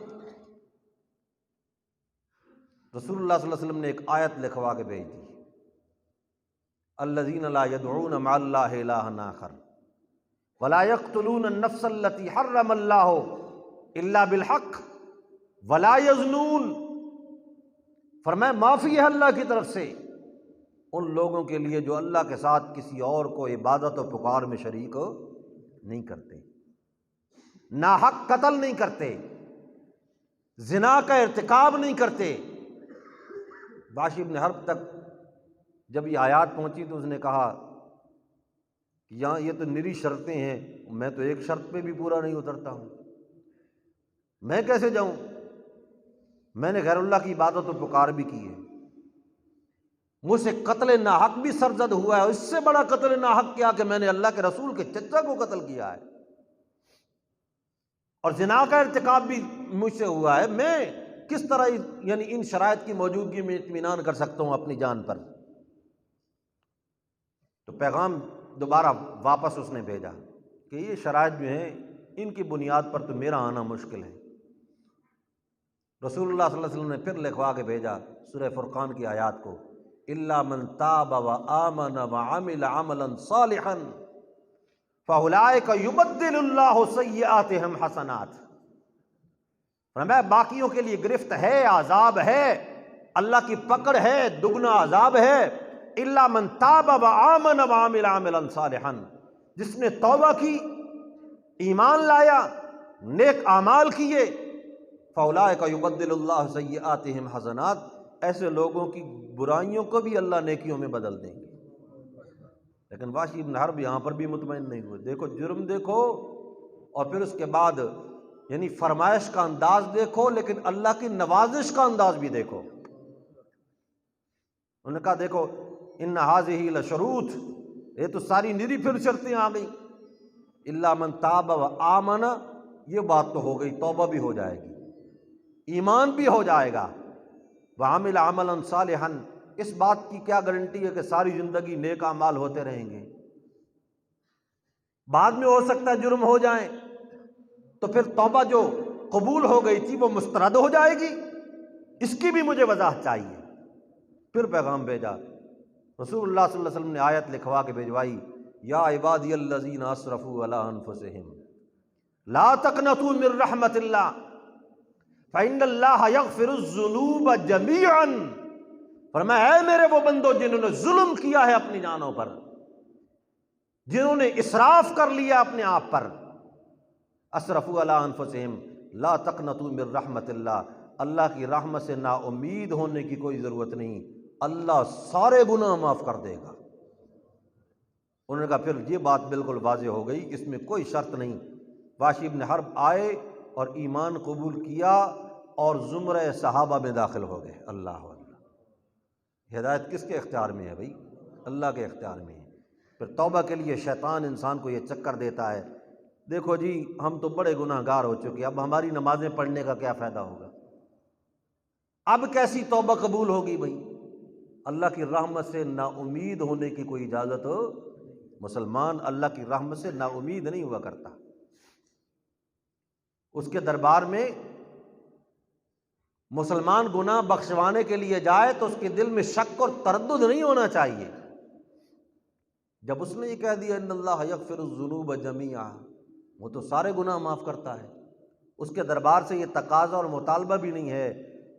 رسول اللہ صلی اللہ علیہ وسلم نے ایک آیت لکھوا کے بھیج دی، الذین لا یدعون مع اللہ الہا آخر ولا یقتلون النفس التی حرم اللہ الا بالحق ولا یزنون۔ فرمایا معافی ہے اللہ کی طرف سے ان لوگوں کے لیے جو اللہ کے ساتھ کسی اور کو عبادت و پکار میں شریک نہیں کرتے، ناحق قتل نہیں کرتے، زنا کا ارتکاب نہیں کرتے۔ وحشی بن حرب تک جب یہ آیات پہنچی تو اس نے کہا کہ یہاں یہ تو نری شرطیں ہیں، میں تو ایک شرط پہ بھی پورا نہیں اترتا ہوں، میں کیسے جاؤں؟ میں نے غیر اللہ کی عبادت و پکار بھی کی ہے، مجھ سے قتل ناحق بھی سرزد ہوا ہے، اور اس سے بڑا قتل ناحق کیا کہ میں نے اللہ کے رسول کے چچا کو قتل کیا ہے، اور زنا کا ارتکاب بھی مجھ سے ہوا ہے۔ میں کس طرح یعنی ان شرائط کی موجودگی میں اطمینان کر سکتا ہوں اپنی جان پر؟ تو پیغام دوبارہ واپس اس نے بھیجا کہ یہ شرائط جو ہیں ان کی بنیاد پر تو میرا آنا مشکل ہے۔ رسول اللہ صلی اللہ علیہ وسلم نے پھر لکھوا کے بھیجا سورہ فرقان کی آیات کو، الا من تاب وآمن وعمل عملا صالحا فاولئک یبدل اللہ سیئاتہم حسنات۔ فرمایا باقیوں کے لیے گرفت ہے، عذاب ہے، اللہ کی پکڑ ہے، دگنا عذاب ہے، الا من تاب وآمن وعمل عملا صالحا، جس نے توبہ کی، ایمان لایا، نیک اعمال کیے، فاولئک یبدل اللہ سیئاتہم حسنات، ایسے لوگوں کی برائیوں کو بھی اللہ نیکیوں میں بدل دیں گے۔ لیکن وحشی بن حرب یہاں پر بھی مطمئن نہیں ہوئے۔ دیکھو جرم دیکھو، اور پھر اس کے بعد یعنی فرمائش کا انداز دیکھو، لیکن اللہ کی نوازش کا انداز بھی دیکھو۔ انہوں نے کہا دیکھو ان ھذہ لشروط، یہ تو ساری نری پھر شرطیں آ گئی، الا من تاب و آمن، یہ بات تو ہو گئی، توبہ بھی ہو جائے گی، ایمان بھی ہو جائے گا، وعمل عملا صالحا، اس بات کی کیا گارنٹی ہے کہ ساری زندگی نیک اعمال ہوتے رہیں گے؟ بعد میں ہو سکتا ہے جرم ہو جائیں، تو پھر توبہ جو قبول ہو گئی تھی وہ مسترد ہو جائے گی، اس کی بھی مجھے وضاحت چاہیے۔ پھر پیغام بھیجا، رسول اللہ صلی اللہ علیہ وسلم نے آیت لکھوا کے بھیجوائی، یا عبادی الذین اسرفوا علی انفسہم لا تقنطوا من رحمت اللہ فإن اللہ یغفر الذنوب جميعا۔ فرمایا اے میرے وہ بندو جنہوں نے ظلم کیا ہے اپنی جانوں پر، جنہوں نے اسراف کر لیا اپنے آپ پر، اسرفوا علی انفسہم لا تقنطوا من رحمت اللہ، اللہ کی رحمت سے نا امید ہونے کی کوئی ضرورت نہیں، اللہ سارے گناہ معاف کر دے گا۔ انہوں نے کہا پھر یہ بات بالکل واضح ہو گئی، اس میں کوئی شرط نہیں۔ وحشی بن حرب آئے اور ایمان قبول کیا اور زمرہ صحابہ میں داخل ہو گئے۔ اللہ اللہ، ہدایت کس کے اختیار میں ہے بھائی؟ اللہ کے اختیار میں ہے۔ پھر توبہ کے لیے شیطان انسان کو یہ چکر دیتا ہے، دیکھو جی ہم تو بڑے گناہ گار ہو چکے، اب ہماری نمازیں پڑھنے کا کیا فائدہ ہوگا، اب کیسی توبہ قبول ہوگی بھائی؟ اللہ کی رحمت سے نا امید ہونے کی کوئی اجازت ہو؟ مسلمان اللہ کی رحمت سے نا امید نہیں ہوا کرتا۔ اس کے دربار میں مسلمان گناہ بخشوانے کے لیے جائے تو اس کے دل میں شک اور تردد نہیں ہونا چاہیے۔ جب اس نے یہ کہہ دیا ان اللہ یغفر الذنوب جمیعا، وہ تو سارے گناہ معاف کرتا ہے، اس کے دربار سے یہ تقاضا اور مطالبہ بھی نہیں ہے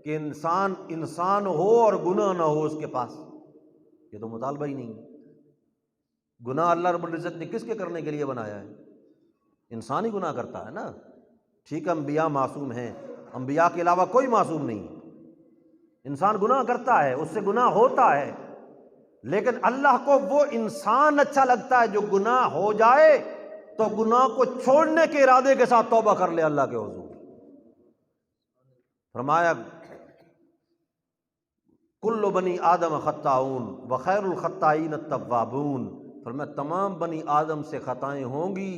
کہ انسان ہو اور گناہ نہ ہو اس کے پاس، یہ تو مطالبہ ہی نہیں ہے۔ گناہ اللہ رب العزت نے کس کے کرنے کے لیے بنایا ہے؟ انسان ہی گناہ کرتا ہے نا۔ ٹھیک ہے انبیاء معصوم ہیں، انبیاء کے علاوہ کوئی معصوم نہیں، انسان گناہ کرتا ہے، اس سے گناہ ہوتا ہے، لیکن اللہ کو وہ انسان اچھا لگتا ہے جو گناہ ہو جائے تو گناہ کو چھوڑنے کے ارادے کے ساتھ توبہ کر لے اللہ کے حضور۔ فرمایا کل بنی آدم خطاؤن وخیر الخطائین التوابون، فرمایا تمام بنی آدم سے خطائیں ہوں گی،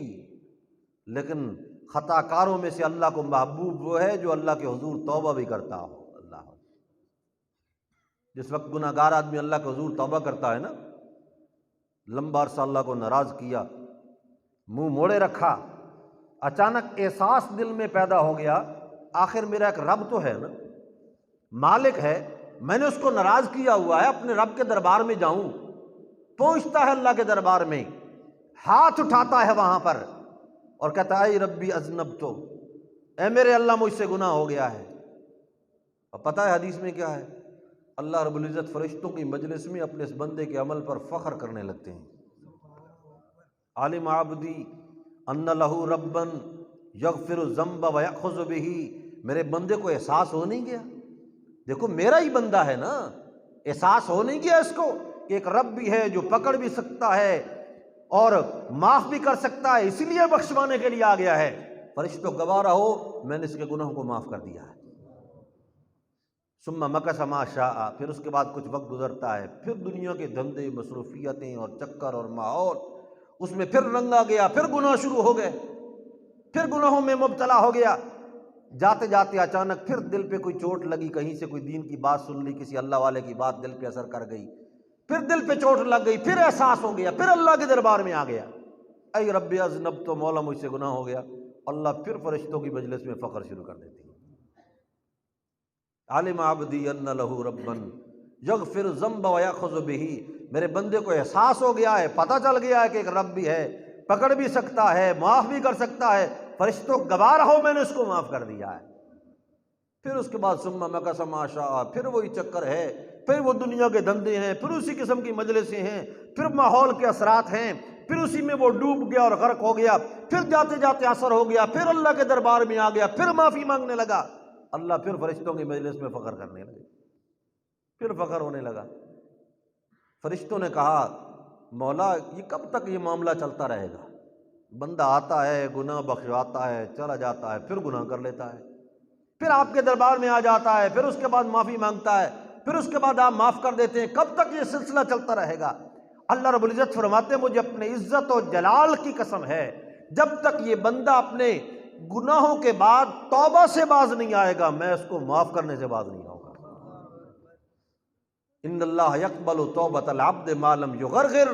لیکن خطا کاروں میں سے اللہ کو محبوب وہ ہے جو اللہ کے حضور توبہ بھی کرتا ہو۔ اللہ، جس وقت گناہ گار آدمی اللہ کے حضور توبہ کرتا ہے نا، لمبا عرصہ اللہ کو ناراض کیا، منہ موڑے رکھا، اچانک احساس دل میں پیدا ہو گیا آخر میرا ایک رب تو ہے نا، مالک ہے، میں نے اس کو ناراض کیا ہوا ہے، اپنے رب کے دربار میں جاؤں۔ پہنچتا ہے اللہ کے دربار میں، ہاتھ اٹھاتا ہے وہاں پر اور کہتا ہے اے ربی اذنبت، اے میرے اللہ مجھ سے گناہ ہو گیا ہے۔ اور پتہ ہے حدیث میں کیا ہے؟ اللہ رب العزت فرشتوں کی مجلس میں اپنے اس بندے کے عمل پر فخر کرنے لگتے ہیں۔ عالم عبدی ان لہ ربا یغفر الذنب ویأخذ بہ، میرے بندے کو احساس ہو نہیں گیا، دیکھو میرا ہی بندہ ہے نا، احساس ہو نہیں گیا اس کو کہ ایک رب بھی ہے جو پکڑ بھی سکتا ہے اور معاف بھی کر سکتا ہے، اسی لیے بخشوانے کے لیے آ گیا ہے۔ فرشتوں گواہ رہو میں نے اس کے گناہوں کو معاف کر دیا ہے۔ ثم مکث ما شاء، پھر اس کے بعد کچھ وقت گزرتا ہے، پھر دنیا کے دھندے مصروفیتیں اور چکر اور ماحول، اس میں پھر رنگا گیا، پھر گناہ شروع ہو گئے، پھر گناہوں میں مبتلا ہو گیا۔ جاتے جاتے اچانک پھر دل پہ کوئی چوٹ لگی، کہیں سے کوئی دین کی بات سن لی، کسی اللہ والے کی بات دل پہ اثر کر گئی، پھر دل پہ چوٹ لگ گئی، پھر احساس ہو گیا، پھر اللہ کے دربار میں آ گیا، اے رب اذنبت، تو مولا مجھ سے گناہ ہو گیا۔ اللہ پھر فرشتوں کی مجلس میں فخر شروع کر دیتی ہے۔ عالم عبدی ان لہ ربا یغفر الذنب ویأخذ بہ، میرے بندے کو احساس ہو گیا ہے، پتہ چل گیا ہے کہ ایک رب بھی ہے، پکڑ بھی سکتا ہے، معاف بھی کر سکتا ہے، فرشتوں گواہ رہو میں نے اس کو معاف کر دیا ہے۔ پھر اس کے بعد ثم مکث ما شاء، پھر وہی چکر ہے، پھر وہ دنیا کے دھندے ہیں، پھر اسی قسم کی مجلسیں ہیں، پھر ماحول کے اثرات ہیں، پھر اسی میں وہ ڈوب گیا اور غرق ہو گیا، پھر جاتے جاتے اثر ہو گیا، پھر اللہ کے دربار میں آ گیا، پھر معافی مانگنے لگا، اللہ پھر فرشتوں کی مجلس میں فخر کرنے لگے، پھر فخر ہونے لگا۔ فرشتوں نے کہا مولا یہ کب تک یہ معاملہ چلتا رہے گا؟ بندہ آتا ہے، گناہ بخشواتا ہے، چلا جاتا ہے، پھر گناہ کر لیتا ہے، پھر آپ کے دربار میں آ جاتا ہے، پھر اس کے بعد معافی مانگتا ہے، پھر اس کے بعد آپ معاف کر دیتے ہیں، کب تک یہ سلسلہ چلتا رہے گا؟ اللہ رب العزت فرماتے ہیں مجھے اپنے عزت و جلال کی قسم ہے، جب تک یہ بندہ اپنے گناہوں کے بعد توبہ سے باز نہیں آئے گا میں اس کو معاف کرنے سے باز نہیں آؤں گا۔ ان اللہ یقبل توبۃ العبد ما لم یغرغر،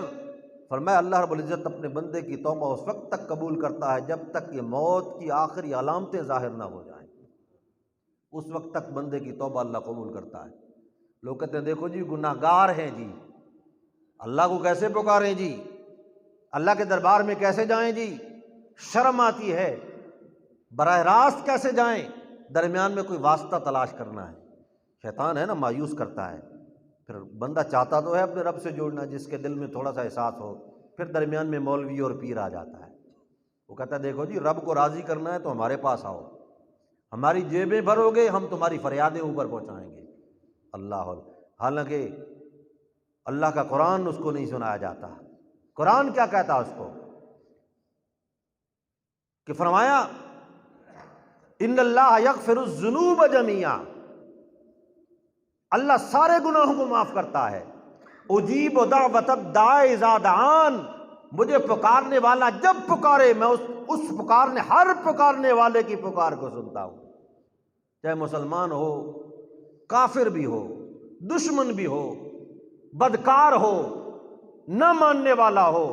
فرمایا اللہ رب العزت اپنے بندے کی توبہ اس وقت تک قبول کرتا ہے جب تک کہ موت کی آخری علامتیں ظاہر نہ ہو جائیں، اس وقت تک بندے کی توبہ اللہ قبول کرتا ہے۔ لوگ کہتے ہیں دیکھو جی گناہ گار ہیں جی، اللہ کو کیسے پکاریں جی، اللہ کے دربار میں کیسے جائیں جی، شرم آتی ہے، براہ راست کیسے جائیں، درمیان میں کوئی واسطہ تلاش کرنا ہے، شیطان ہے نا مایوس کرتا ہے۔ پھر بندہ چاہتا تو ہے اپنے رب سے جوڑنا، جس کے دل میں تھوڑا سا احساس ہو پھر درمیان میں مولوی اور پیر آ جاتا ہے، وہ کہتا ہے دیکھو جی رب کو راضی کرنا ہے تو ہمارے پاس آؤ، ہماری جیبیں بھرو گے ہم تمہاری فریادیں اوپر پہنچائیں گے۔ اللہ، حالانکہ اللہ کا قرآن اس کو نہیں سنایا جاتا۔ قرآن کیا کہتا اس کو کہ فرمایا ان اللہ یغفر الذنوب جميعا، اللہ سارے گناہوں کو معاف کرتا ہے۔ اجیب دعوت الداعی اذا دعان، مجھے پکارنے والا جب پکارے میں اس پکارنے ہر پکارنے والے کی پکار کو سنتا ہوں، چاہے مسلمان ہو، کافر بھی ہو، دشمن بھی ہو، بدکار ہو، نہ ماننے والا ہو،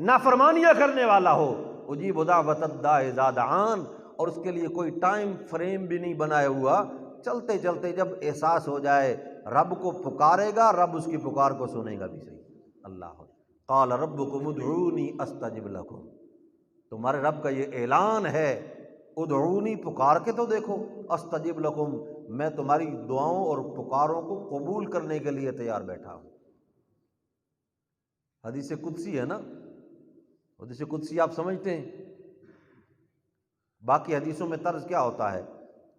نافرمانیاں کرنے والا ہو، اجیب دعوت الداعی اذا دعان، اور اس کے لیے کوئی ٹائم فریم بھی نہیں بنایا ہوا، چلتے چلتے جب احساس ہو جائے رب کو پکارے گا، رب اس کی پکار کو سنے گا بھی صحیح۔ اللہ، قال ربکم ادعونی استجب لکم، تمہارے رب کا یہ اعلان ہے، ادعونی پکار کے تو دیکھو، استجب لکم میں تمہاری دعاؤں اور پکاروں کو قبول کرنے کے لیے تیار بیٹھا ہوں۔ حدیث قدسی ہے نا، حدیث قدسی آپ سمجھتے ہیں؟ باقی حدیثوں میں طرز کیا ہوتا ہے؟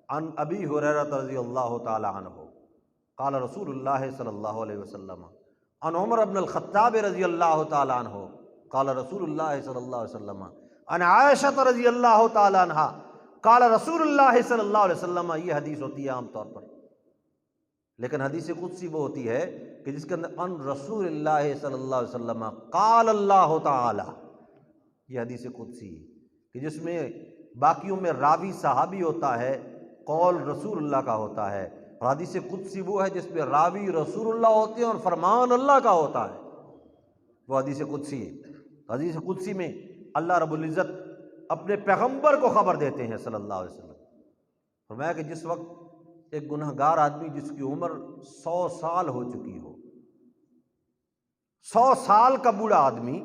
عن ابی ہریرہ رضی اللہ تعالی عنہ قال رسول اللہ صلی اللہ علیہ وسلم، عن عمر بن الخطاب رضی اللہ تعالی عنہ قال رسول اللہ صلی اللہ علیہ وسلم، عن عائشہ رضی اللہ تعالی عنہ قال رسول اللہ صلی اللہ علیہ وسلم۔ یہ حدیث ہوتی ہے عام طور پر، لیکن حدیث قدسی وہ ہوتی ہے کہ جس کے اندر عن رسول اللہ صلی اللہ علیہ وسلم قال اللہ تعالی، یہ حدیث قدسی ہے کہ جس میں باقیوں میں راوی صحابی ہوتا ہے، قول رسول اللہ کا ہوتا ہے، اور حدیث قدسی وہ ہے جس میں راوی رسول اللہ ہوتے ہیں اور فرمان اللہ کا ہوتا ہے، وہ حدیث قدسی ہے۔ حدیث قدسی میں اللہ رب العزت اپنے پیغمبر کو خبر دیتے ہیں صلی اللہ علیہ وسلم، فرمایا کہ جس وقت ایک گنہگار آدمی جس کی عمر 100 سال ہو چکی ہو، 100 سال کا بوڑھا آدمی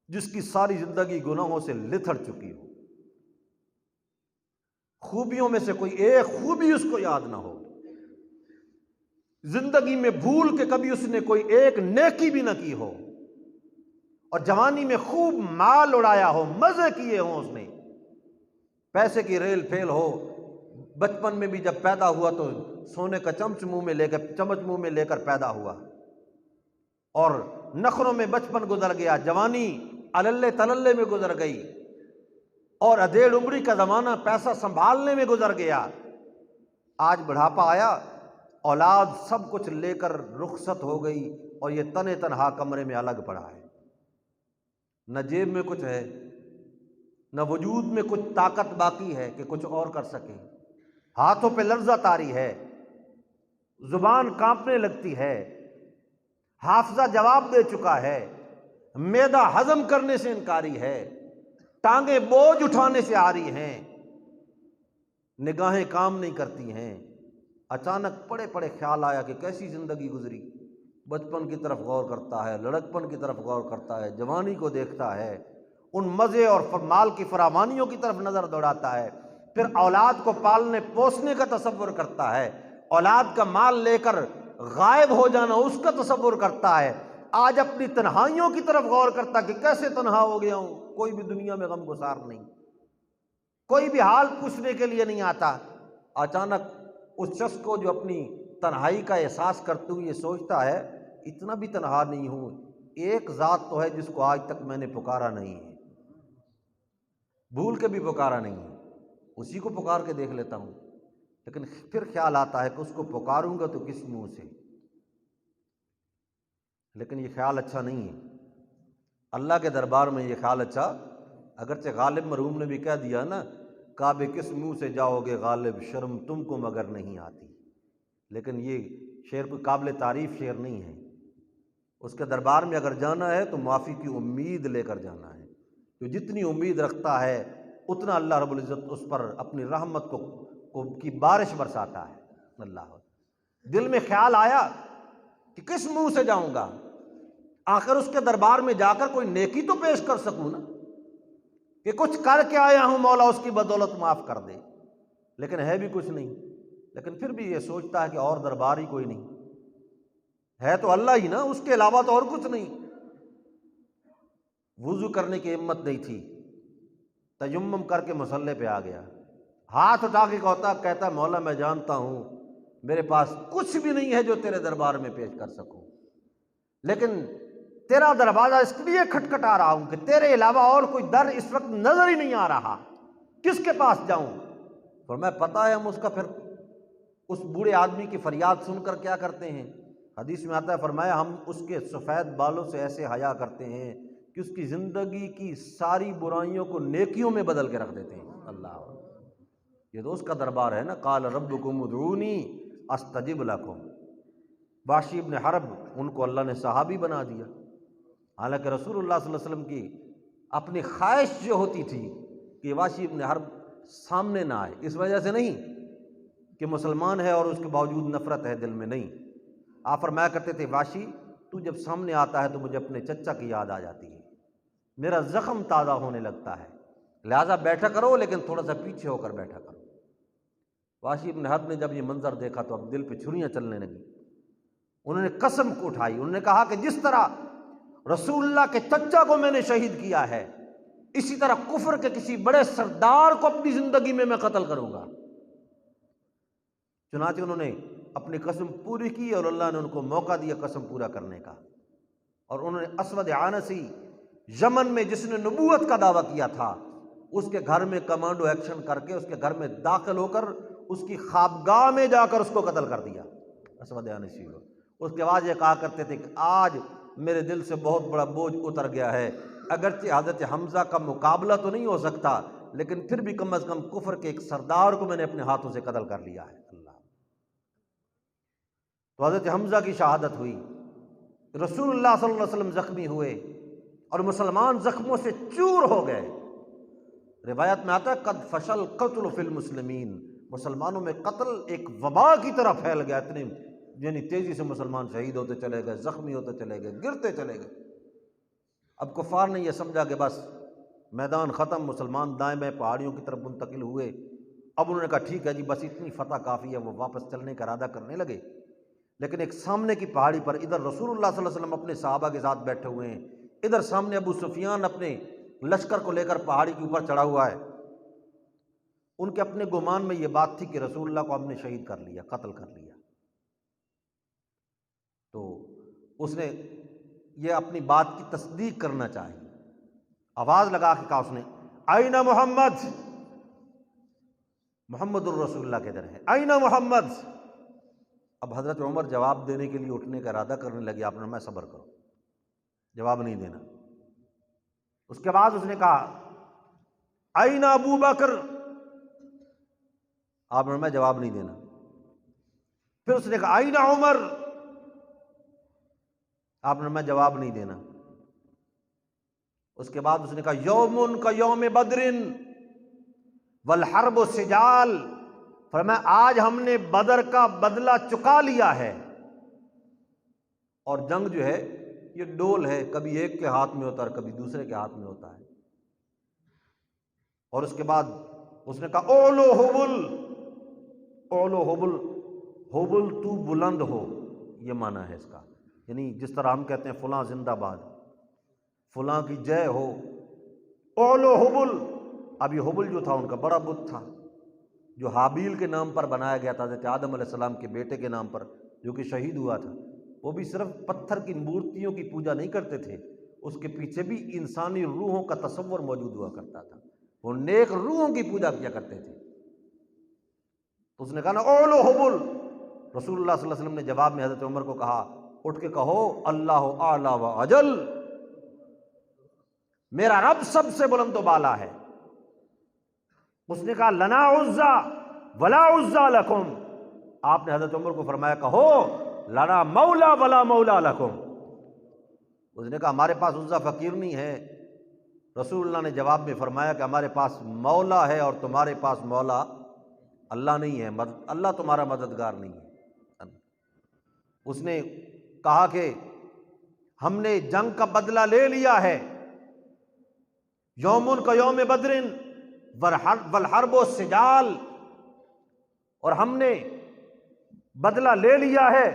جس کی ساری زندگی گناہوں سے لتھڑ چکی ہو، خوبیوں میں سے کوئی ایک خوبی اس کو یاد نہ ہو، زندگی میں بھول کے کبھی اس نے کوئی ایک نیکی بھی نہ کی ہو، اور جوانی میں خوب مال اڑایا ہو، مزے کیے ہوں، اس نے پیسے کی ریل پھیل ہو، بچپن میں بھی جب پیدا ہوا تو سونے کا چمچ منہ میں لے کر پیدا ہوا، اور نخروں میں بچپن گزر گیا، جوانی اللے تللے میں گزر گئی، اور ادھیڑ عمری کا زمانہ پیسہ سنبھالنے میں گزر گیا، آج بڑھاپا آیا، اولاد سب کچھ لے کر رخصت ہو گئی، اور یہ تنے تنہا کمرے میں الگ پڑا ہے، نہ جیب میں کچھ ہے، نہ وجود میں کچھ طاقت باقی ہے کہ کچھ اور کر سکے، ہاتھوں پہ لرزہ طاری ہے، زبان کانپنے لگتی ہے، حافظہ جواب دے چکا ہے، معدہ ہضم کرنے سے انکاری ہے، ٹانگیں بوجھ اٹھانے سے آ رہی ہیں، نگاہیں کام نہیں کرتی ہیں۔ اچانک پڑے پڑے خیال آیا کہ کیسی زندگی گزری، بچپن کی طرف غور کرتا ہے، لڑکپن کی طرف غور کرتا ہے، جوانی کو دیکھتا ہے، ان مزے اور مال کی فراوانیوں کی طرف نظر دوڑاتا ہے، پھر اولاد کو پالنے پوسنے کا تصور کرتا ہے، اولاد کا مال لے کر غائب ہو جانا اس کا تصور کرتا ہے، آج اپنی تنہائیوں کی طرف غور کرتا کہ کیسے تنہا ہو گیا ہوں، کوئی بھی دنیا میں غم گسار نہیں، کوئی بھی حال پوچھنے کے لیے نہیں آتا۔ اچانک اس شخص کو جو اپنی تنہائی کا احساس کرتے ہوئے یہ سوچتا ہے اتنا بھی تنہا نہیں ہوں، ایک ذات تو ہے جس کو آج تک میں نے پکارا نہیں ہے، بھول کے بھی پکارا نہیں ہے، اسی کو پکار کے دیکھ لیتا ہوں، لیکن پھر خیال آتا ہے کہ اس کو پکاروں گا تو کس منہ سے، لیکن یہ خیال اچھا نہیں ہے، اللہ کے دربار میں یہ خیال اچھا، اگرچہ غالب مرحوم نے بھی کہہ دیا نا، کعبے کس منہ سے جاؤ گے غالب، شرم تم کو مگر نہیں آتی، لیکن یہ شعر کوئی قابل تعریف شعر نہیں ہے، اس کے دربار میں اگر جانا ہے تو معافی کی امید لے کر جانا ہے، جو جتنی امید رکھتا ہے اتنا اللہ رب العزت اس پر اپنی رحمت کی بارش برساتا ہے۔ اللہ، دل میں خیال آیا کہ کس منہ سے جاؤں گا، آخر اس کے دربار میں جا کر کوئی نیکی تو پیش کر سکوں نا، کہ کچھ کر کے آیا ہوں مولا اس کی بدولت معاف کر دے، لیکن ہے بھی کچھ نہیں، لیکن پھر بھی یہ سوچتا ہے کہ اور دربار ہی کوئی نہیں ہے، تو اللہ ہی نا، اس کے علاوہ تو اور کچھ نہیں، وضو کرنے کی ہمت نہیں تھی، تیمم کر کے مصلی پہ آ گیا، ہاتھ اٹھا کے کہتا مولا میں جانتا ہوں میرے پاس کچھ بھی نہیں ہے جو تیرے دربار میں پیش کر سکوں، لیکن تیرا دروازہ اس لیے کھٹکھٹا رہا ہوں کہ تیرے علاوہ اور کوئی در اس وقت نظر ہی نہیں آ رہا، کس کے پاس جاؤں؟ فرمایا پتہ ہے ہم اس کا پھر اس بوڑھے آدمی کی فریاد سن کر کیا کرتے ہیں؟ حدیث میں آتا ہے، فرمایا ہم اس کے سفید بالوں سے ایسے حیا کرتے ہیں کہ اس کی زندگی کی ساری برائیوں کو نیکیوں میں بدل کے رکھ دیتے ہیں۔ اللہ، یہ تو اس کا دربار ہے نا، قال ربکم ادعونی استجب لکم۔ وحشی بن حرب، ان کو اللہ نے صحابی بنا دیا، حالانکہ رسول اللہ صلی اللہ علیہ وسلم کی اپنی خواہش جو ہوتی تھی کہ وحشی بن حرب سامنے نہ آئے، اس وجہ سے نہیں کہ مسلمان ہے اور اس کے باوجود نفرت ہے دل میں، نہیں، آپ فرمایا کرتے تھے وحشی تو جب سامنے آتا ہے تو مجھے اپنے چچا کی یاد آ جاتی ہے، میرا زخم تازہ ہونے لگتا ہے، لہٰذا بیٹھا کرو لیکن تھوڑا سا پیچھے ہو کر بیٹھا کرو۔ وحشی بن حرب نے جب یہ منظر دیکھا تو اب دل پہ چھریاں چلنے لگیں، انہوں نے قسم کو اٹھائی، انہوں نے کہا کہ جس طرح رسول اللہ کے چچا کو میں نے شہید کیا ہے، اسی طرح کفر کے کسی بڑے سردار کو اپنی زندگی میں قتل کروں گا۔ چنانچہ انہوں نے اپنی قسم پوری کی اور اللہ نے ان کو موقع دیا قسم پورا کرنے کا، اور انہوں نے اسود عنسی یمن میں جس نے نبوت کا دعویٰ کیا تھا اس کے گھر میں کمانڈو ایکشن کر کے اس کے گھر میں داخل ہو کر اس کی خوابگاہ میں جا کر اس کو قتل کر دیا، اسود عنسی کو۔ اس کے بعد یہ کہا کرتے تھے کہ آج میرے دل سے بہت بڑا بوجھ اتر گیا ہے، اگرچہ حضرت حمزہ کا مقابلہ تو نہیں ہو سکتا لیکن پھر بھی کم از کم کفر کے ایک سردار کو میں نے اپنے ہاتھوں سے قتل کر لیا ہے۔ اللہ، تو حضرت حمزہ کی شہادت ہوئی، رسول اللہ صلی اللہ علیہ وسلم زخمی ہوئے اور مسلمان زخموں سے چور ہو گئے۔ روایت میں آتا ہے قد فشل قتل فی المسلمین، مسلمانوں میں قتل ایک وبا کی طرح پھیل گیا، اتنے یعنی تیزی سے مسلمان شہید ہوتے چلے گئے، زخمی ہوتے چلے گئے، گرتے چلے گئے۔ اب کفار نے یہ سمجھا کہ بس میدان ختم، مسلمان دائیں بائیں پہاڑیوں کی طرف منتقل ہوئے۔ اب انہوں نے کہا ٹھیک ہے جی بس اتنی فتح کافی ہے، وہ واپس چلنے کا ارادہ کرنے لگے، لیکن ایک سامنے کی پہاڑی پر ادھر رسول اللہ صلی اللہ علیہ وسلم اپنے صحابہ کے ساتھ بیٹھے ہوئے ہیں، ادھر سامنے ابو سفیان اپنے لشکر کو لے کر پہاڑی کے اوپر چڑھا ہوا ہے۔ ان کے اپنے گمان میں یہ بات تھی کہ رسول اللہ کو ہم نے شہید کر لیا، قتل کر لیا۔ تو اس نے یہ اپنی بات کی تصدیق کرنا چاہی، آواز لگا کے کہا اس نے آئین محمد، محمد الرسول اللہ کے در ہے، آئین محمد۔ اب حضرت عمر جواب دینے کے لیے اٹھنے کا ارادہ کرنے لگے، آپ نے میں صبر کرو، جواب نہیں دینا۔ اس کے بعد اس نے کہا آئین ابو بکر، آپ نے میں جواب نہیں دینا۔ پھر اس نے کہا آئین عمر، آپ نے میں جواب نہیں دینا۔ اس کے بعد اس نے کہا یوم کا یوم بدر والحرب سجال، فرمایا آج ہم نے بدر کا بدلہ چکا لیا ہے، اور جنگ جو ہے یہ ڈول ہے، کبھی ایک کے ہاتھ میں ہوتا ہے اور کبھی دوسرے کے ہاتھ میں ہوتا ہے۔ اور اس کے بعد اس نے کہا اولو حبل، اولو حبل، حبل تو بلند ہو، یہ معنی ہے اس کا، یعنی جس طرح ہم کہتے ہیں فلاں زندہ باد، فلاں کی جے ہو، اولو حبل۔ اب یہ حبل جو تھا ان کا بڑا بت تھا جو حابیل کے نام پر بنایا گیا تھا، حضرت آدم علیہ السلام کے بیٹے کے نام پر، جو کہ شہید ہوا تھا۔ وہ بھی صرف پتھر کی مورتیوں کی پوجا نہیں کرتے تھے، اس کے پیچھے بھی انسانی روحوں کا تصور موجود ہوا کرتا تھا، وہ نیک روحوں کی پوجا کیا کرتے تھے۔ تو اس نے کہا نا اولو حبل، رسول اللہ صلی اللہ علیہ وسلم نے جواب میں حضرت عمر کو کہا اٹھ کے کہو اللہ اعلیٰ و اجل، میرا رب سب سے بلند و بالا ہے۔ اس نے کہا لنا عزا ولا عزا لکم، آپ نے حضرت عمر کو فرمایا کہو لنا مولا ولا مولا لکم۔ اس نے کہا ہمارے پاس عزا فقیر نہیں ہے۔ رسول اللہ نے جواب میں فرمایا کہ ہمارے پاس مولا ہے اور تمہارے پاس مولا اللہ نہیں ہے، اللہ تمہارا مددگار نہیں ہے۔ اس نے کہا کہ ہم نے جنگ کا بدلہ لے لیا ہے، یومن کا یوم بدر والحرب سجال، اور ہم نے بدلہ لے لیا ہے۔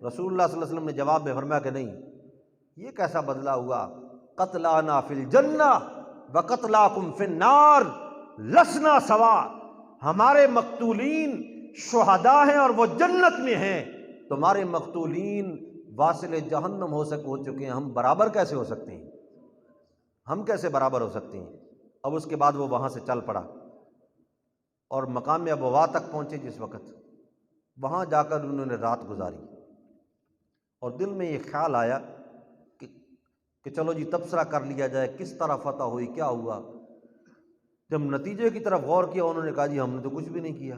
رسول اللہ صلی اللہ علیہ وسلم نے جواب میں فرمایا کہ نہیں، یہ کیسا بدلہ ہوا قتلانا فی الجنہ وقتلاکم فی النار لسنا سوا، ہمارے مقتولین شہداء ہیں اور وہ جنت میں ہیں، تمہارے مقتولین واصل جہنم ہو چکے ہیں، ہم برابر کیسے ہو سکتے ہیں؟ ہم کیسے برابر ہو سکتے ہیں؟ اب اس کے بعد وہ وہاں سے چل پڑا اور مقام ابوا تک پہنچے، جس وقت وہاں جا کر انہوں نے رات گزاری اور دل میں یہ خیال آیا کہ چلو جی تبصرہ کر لیا جائے، کس طرح فتح ہوئی، کیا ہوا۔ جب نتیجے کی طرف غور کیا، انہوں نے کہا جی ہم نے تو کچھ بھی نہیں کیا،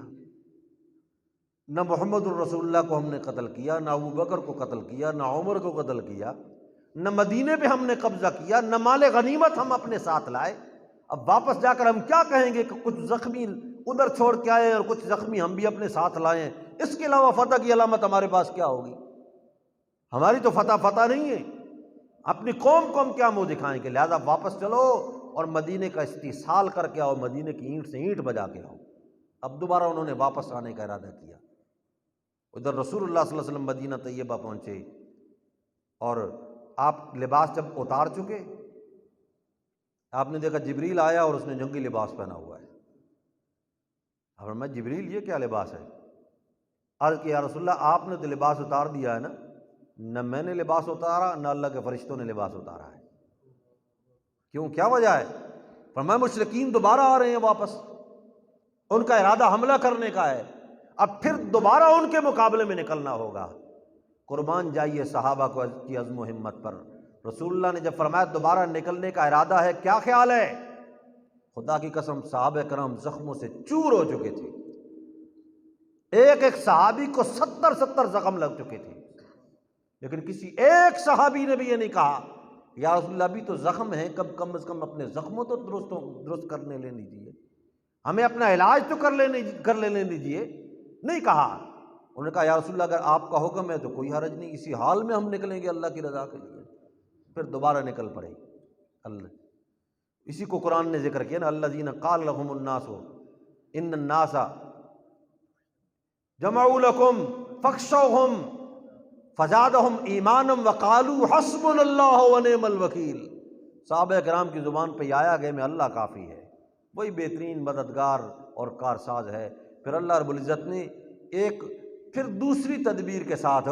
نہ محمد الرسول اللہ کو ہم نے قتل کیا، نہ ابو بکر کو قتل کیا، نہ عمر کو قتل کیا، نہ مدینے پہ ہم نے قبضہ کیا، نہ مال غنیمت ہم اپنے ساتھ لائے۔ اب واپس جا کر ہم کیا کہیں گے کہ کچھ زخمی ادھر چھوڑ کے آئے اور کچھ زخمی ہم بھی اپنے ساتھ لائے، اس کے علاوہ فتح کی علامت ہمارے پاس کیا ہوگی؟ ہماری تو فتح نہیں ہے، اپنی قوم کو ہم کیا منہ دکھائیں گے؟ لہذا واپس چلو اور مدینے کا استحصال کر کے آؤ، مدینے کی اینٹ سے اینٹ بجا کے آؤ۔ اب دوبارہ انہوں نے واپس آنے کا ارادہ کیا۔ ادھر رسول اللہ صلی اللہ علیہ وسلم مدینہ طیبہ پہنچے اور آپ لباس جب اتار چکے، آپ نے دیکھا جبریل آیا اور اس نے جنگی لباس پہنا ہوا ہے۔ اور میں جبریل یہ کیا لباس ہے؟ عرض کیا یا رسول اللہ آپ نے تو لباس اتار دیا ہے نا، نہ میں نے لباس اتارا نہ اللہ کے فرشتوں نے لباس اتارا ہے۔ کیوں، کیا وجہ ہے؟ فرمایا مشرکین دوبارہ آ رہے ہیں واپس، ان کا ارادہ حملہ کرنے کا ہے، اب پھر دوبارہ ان کے مقابلے میں نکلنا ہوگا۔ قربان جائیے صحابہ کی عزم و ہمت پر۔ رسول اللہ نے جب فرمایا دوبارہ نکلنے کا ارادہ ہے، کیا خیال ہے؟ خدا کی قسم صحابہ کرام زخموں سے چور ہو چکے تھے، ایک ایک صحابی کو 70 زخم لگ چکے تھے، لیکن کسی ایک صحابی نے بھی یہ نہیں کہا یا رسول اللہ ابھی تو زخم ہیں، کم از کم اپنے زخموں تو درست کرنے لینے دیجیے، ہمیں اپنا علاج تو کر لینے دیجیے۔ نہیں کہا، انہوں نے کہا یا رسول اللہ اگر آپ کا حکم ہے تو کوئی حرج نہیں، اسی حال میں ہم نکلیں گے اللہ کی رضا کے لیے۔ پھر دوبارہ نکل پڑے۔ اللہ اسی کو قرآن نے ذکر کیا نا، الذین قال لهم الناس ان الناس جمعوا لکم فاخشوہم فزادہم ایمانا وقالوا حسبنا اللہ ونعم الوکیل۔ صحابہ کرام کی زبان پہ آیا گیا میں اللہ کافی ہے، وہی بہترین مددگار اور کارساز ہے۔ پھر اللہ رب العزت نے ایک پھر دوسری تدبیر کے ساتھ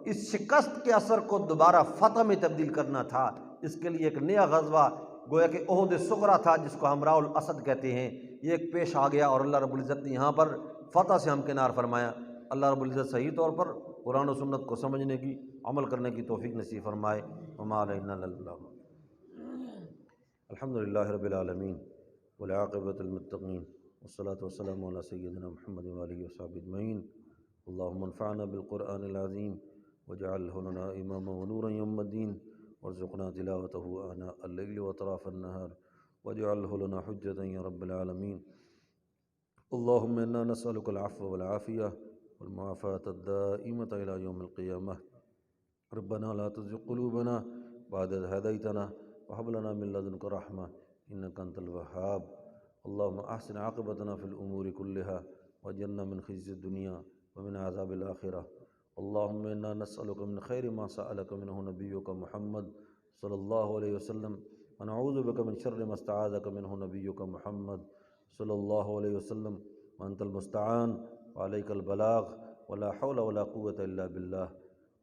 اس شکست کے اثر کو دوبارہ فتح میں تبدیل کرنا تھا، اس کے لیے ایک نیا غزوہ گویا کہ احد صغریٰ تھا، جس کو حمراء الاسد کہتے ہیں، یہ ایک پیش آ گیا اور اللہ رب العزت نے یہاں پر فتح سے ہمکنار فرمایا۔ اللہ رب العزت صحیح طور پر قرآن و سنت کو سمجھنے کی، عمل کرنے کی توفیق نصیب فرمائے۔ وما علینا الا البلاغ۔ الحمدللہ رب العالمین والعاقبۃ للمتقین والصلاة والسلام علی سیدنا محمد وآلہ وصحبہ اجمعین۔ اللہم انفعنا بالقرآن العظیم واجعلہ لنا اماما ونورا یوم الدین وارزقنا تلاوتہ آناء اللیل واطراف النہار واجعلہ لنا حجتا یا رب العالمین۔ اللہم انا نسألک العفو والعافیہ والمعافاة الدائمة إلى يوم القيامة۔ ربنا لا تزغ قلوبنا بعد إذ هديتنا وهب لنا من لدنك رحمة إنك أنت الوهاب۔ اللهم أحسن عاقبتنا في الأمور كلها واجرنا من خزي الدنيا ومن عذاب الآخرة۔ اللهم إنا نسألك من خير ما سألك منه نبيك محمد صلى الله عليه وسلم ونعوذ بك من شر ما استعاذك منه نبيك محمد صلى الله عليه وسلم وأنت المستعان وعليك البلاغ ولا حول ولا قوة إلا بالله۔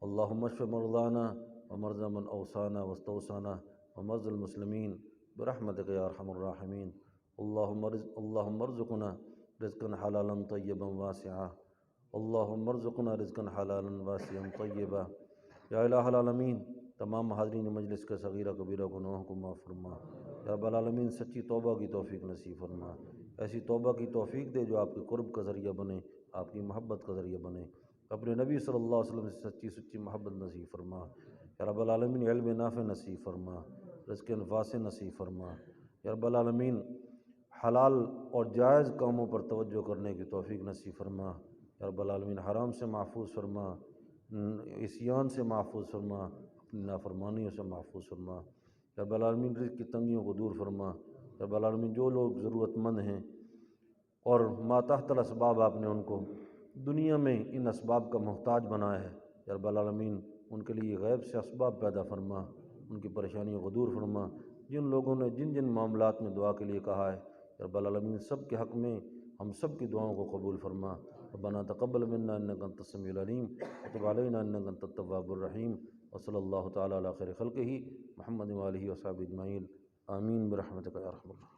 اللهم اشف مرضانا ومرضى من أوصانا واستوصانا ومرضى المسلمين برحمتك يا أرحم الراحمين۔ اللهم ارزقنا رزقا حلالا طيبا واسعا، اللهم ارزقنا رزقا حلالا واسعا طیبا۔ یا الہ العالمین تمام حاضرین مجلس کے صغیرہ کبیرہ گناہوں کو معاف فرما، یا رب العالمین سچی توبہ کی توفیق نصیب فرما، ایسی توبہ کی توفیق دے جو آپ کے قرب کا ذریعہ بنے، آپ کی محبت کا ذریعہ بنے، اپنے نبی صلی اللہ علیہ وسلم سے سچی محبت نصیب فرما، یا رب العالمین علم نافع نصیب فرما، رزق نفاس نصیب فرما، یا رب العالمین حلال اور جائز کاموں پر توجہ کرنے کی توفیق نصیب فرما، یا رب العالمین حرام سے محفوظ فرما، عصیان سے محفوظ فرما، اپنی نافرمانیوں سے محفوظ فرما، یا رب العالمین رزق کی تنگیوں کو دور فرما، یا رب العالمین جو لوگ ضرورت مند ہیں اور ما تحت الاسباب آپ نے ان کو دنیا میں ان اسباب کا محتاج بنایا ہے، یا رب العالمین ان کے لیے غیب سے اسباب پیدا فرما، ان کی پریشانیوں کو دور فرما۔ جن لوگوں نے جن جن معاملات میں دعا کے لیے کہا ہے رب العالمین سب کے حق میں ہم سب کی دعاؤں کو قبول فرما۔ ربنا تقبل منا انک انت السمیع العلیم وتب علینا انک انت التواب الرحیم، وصلی اللہ تعالی علی خیر خلقہ محمد وآلہ وصحبہ اجمعین، آمین برحمتک یا ارحم الراحمین۔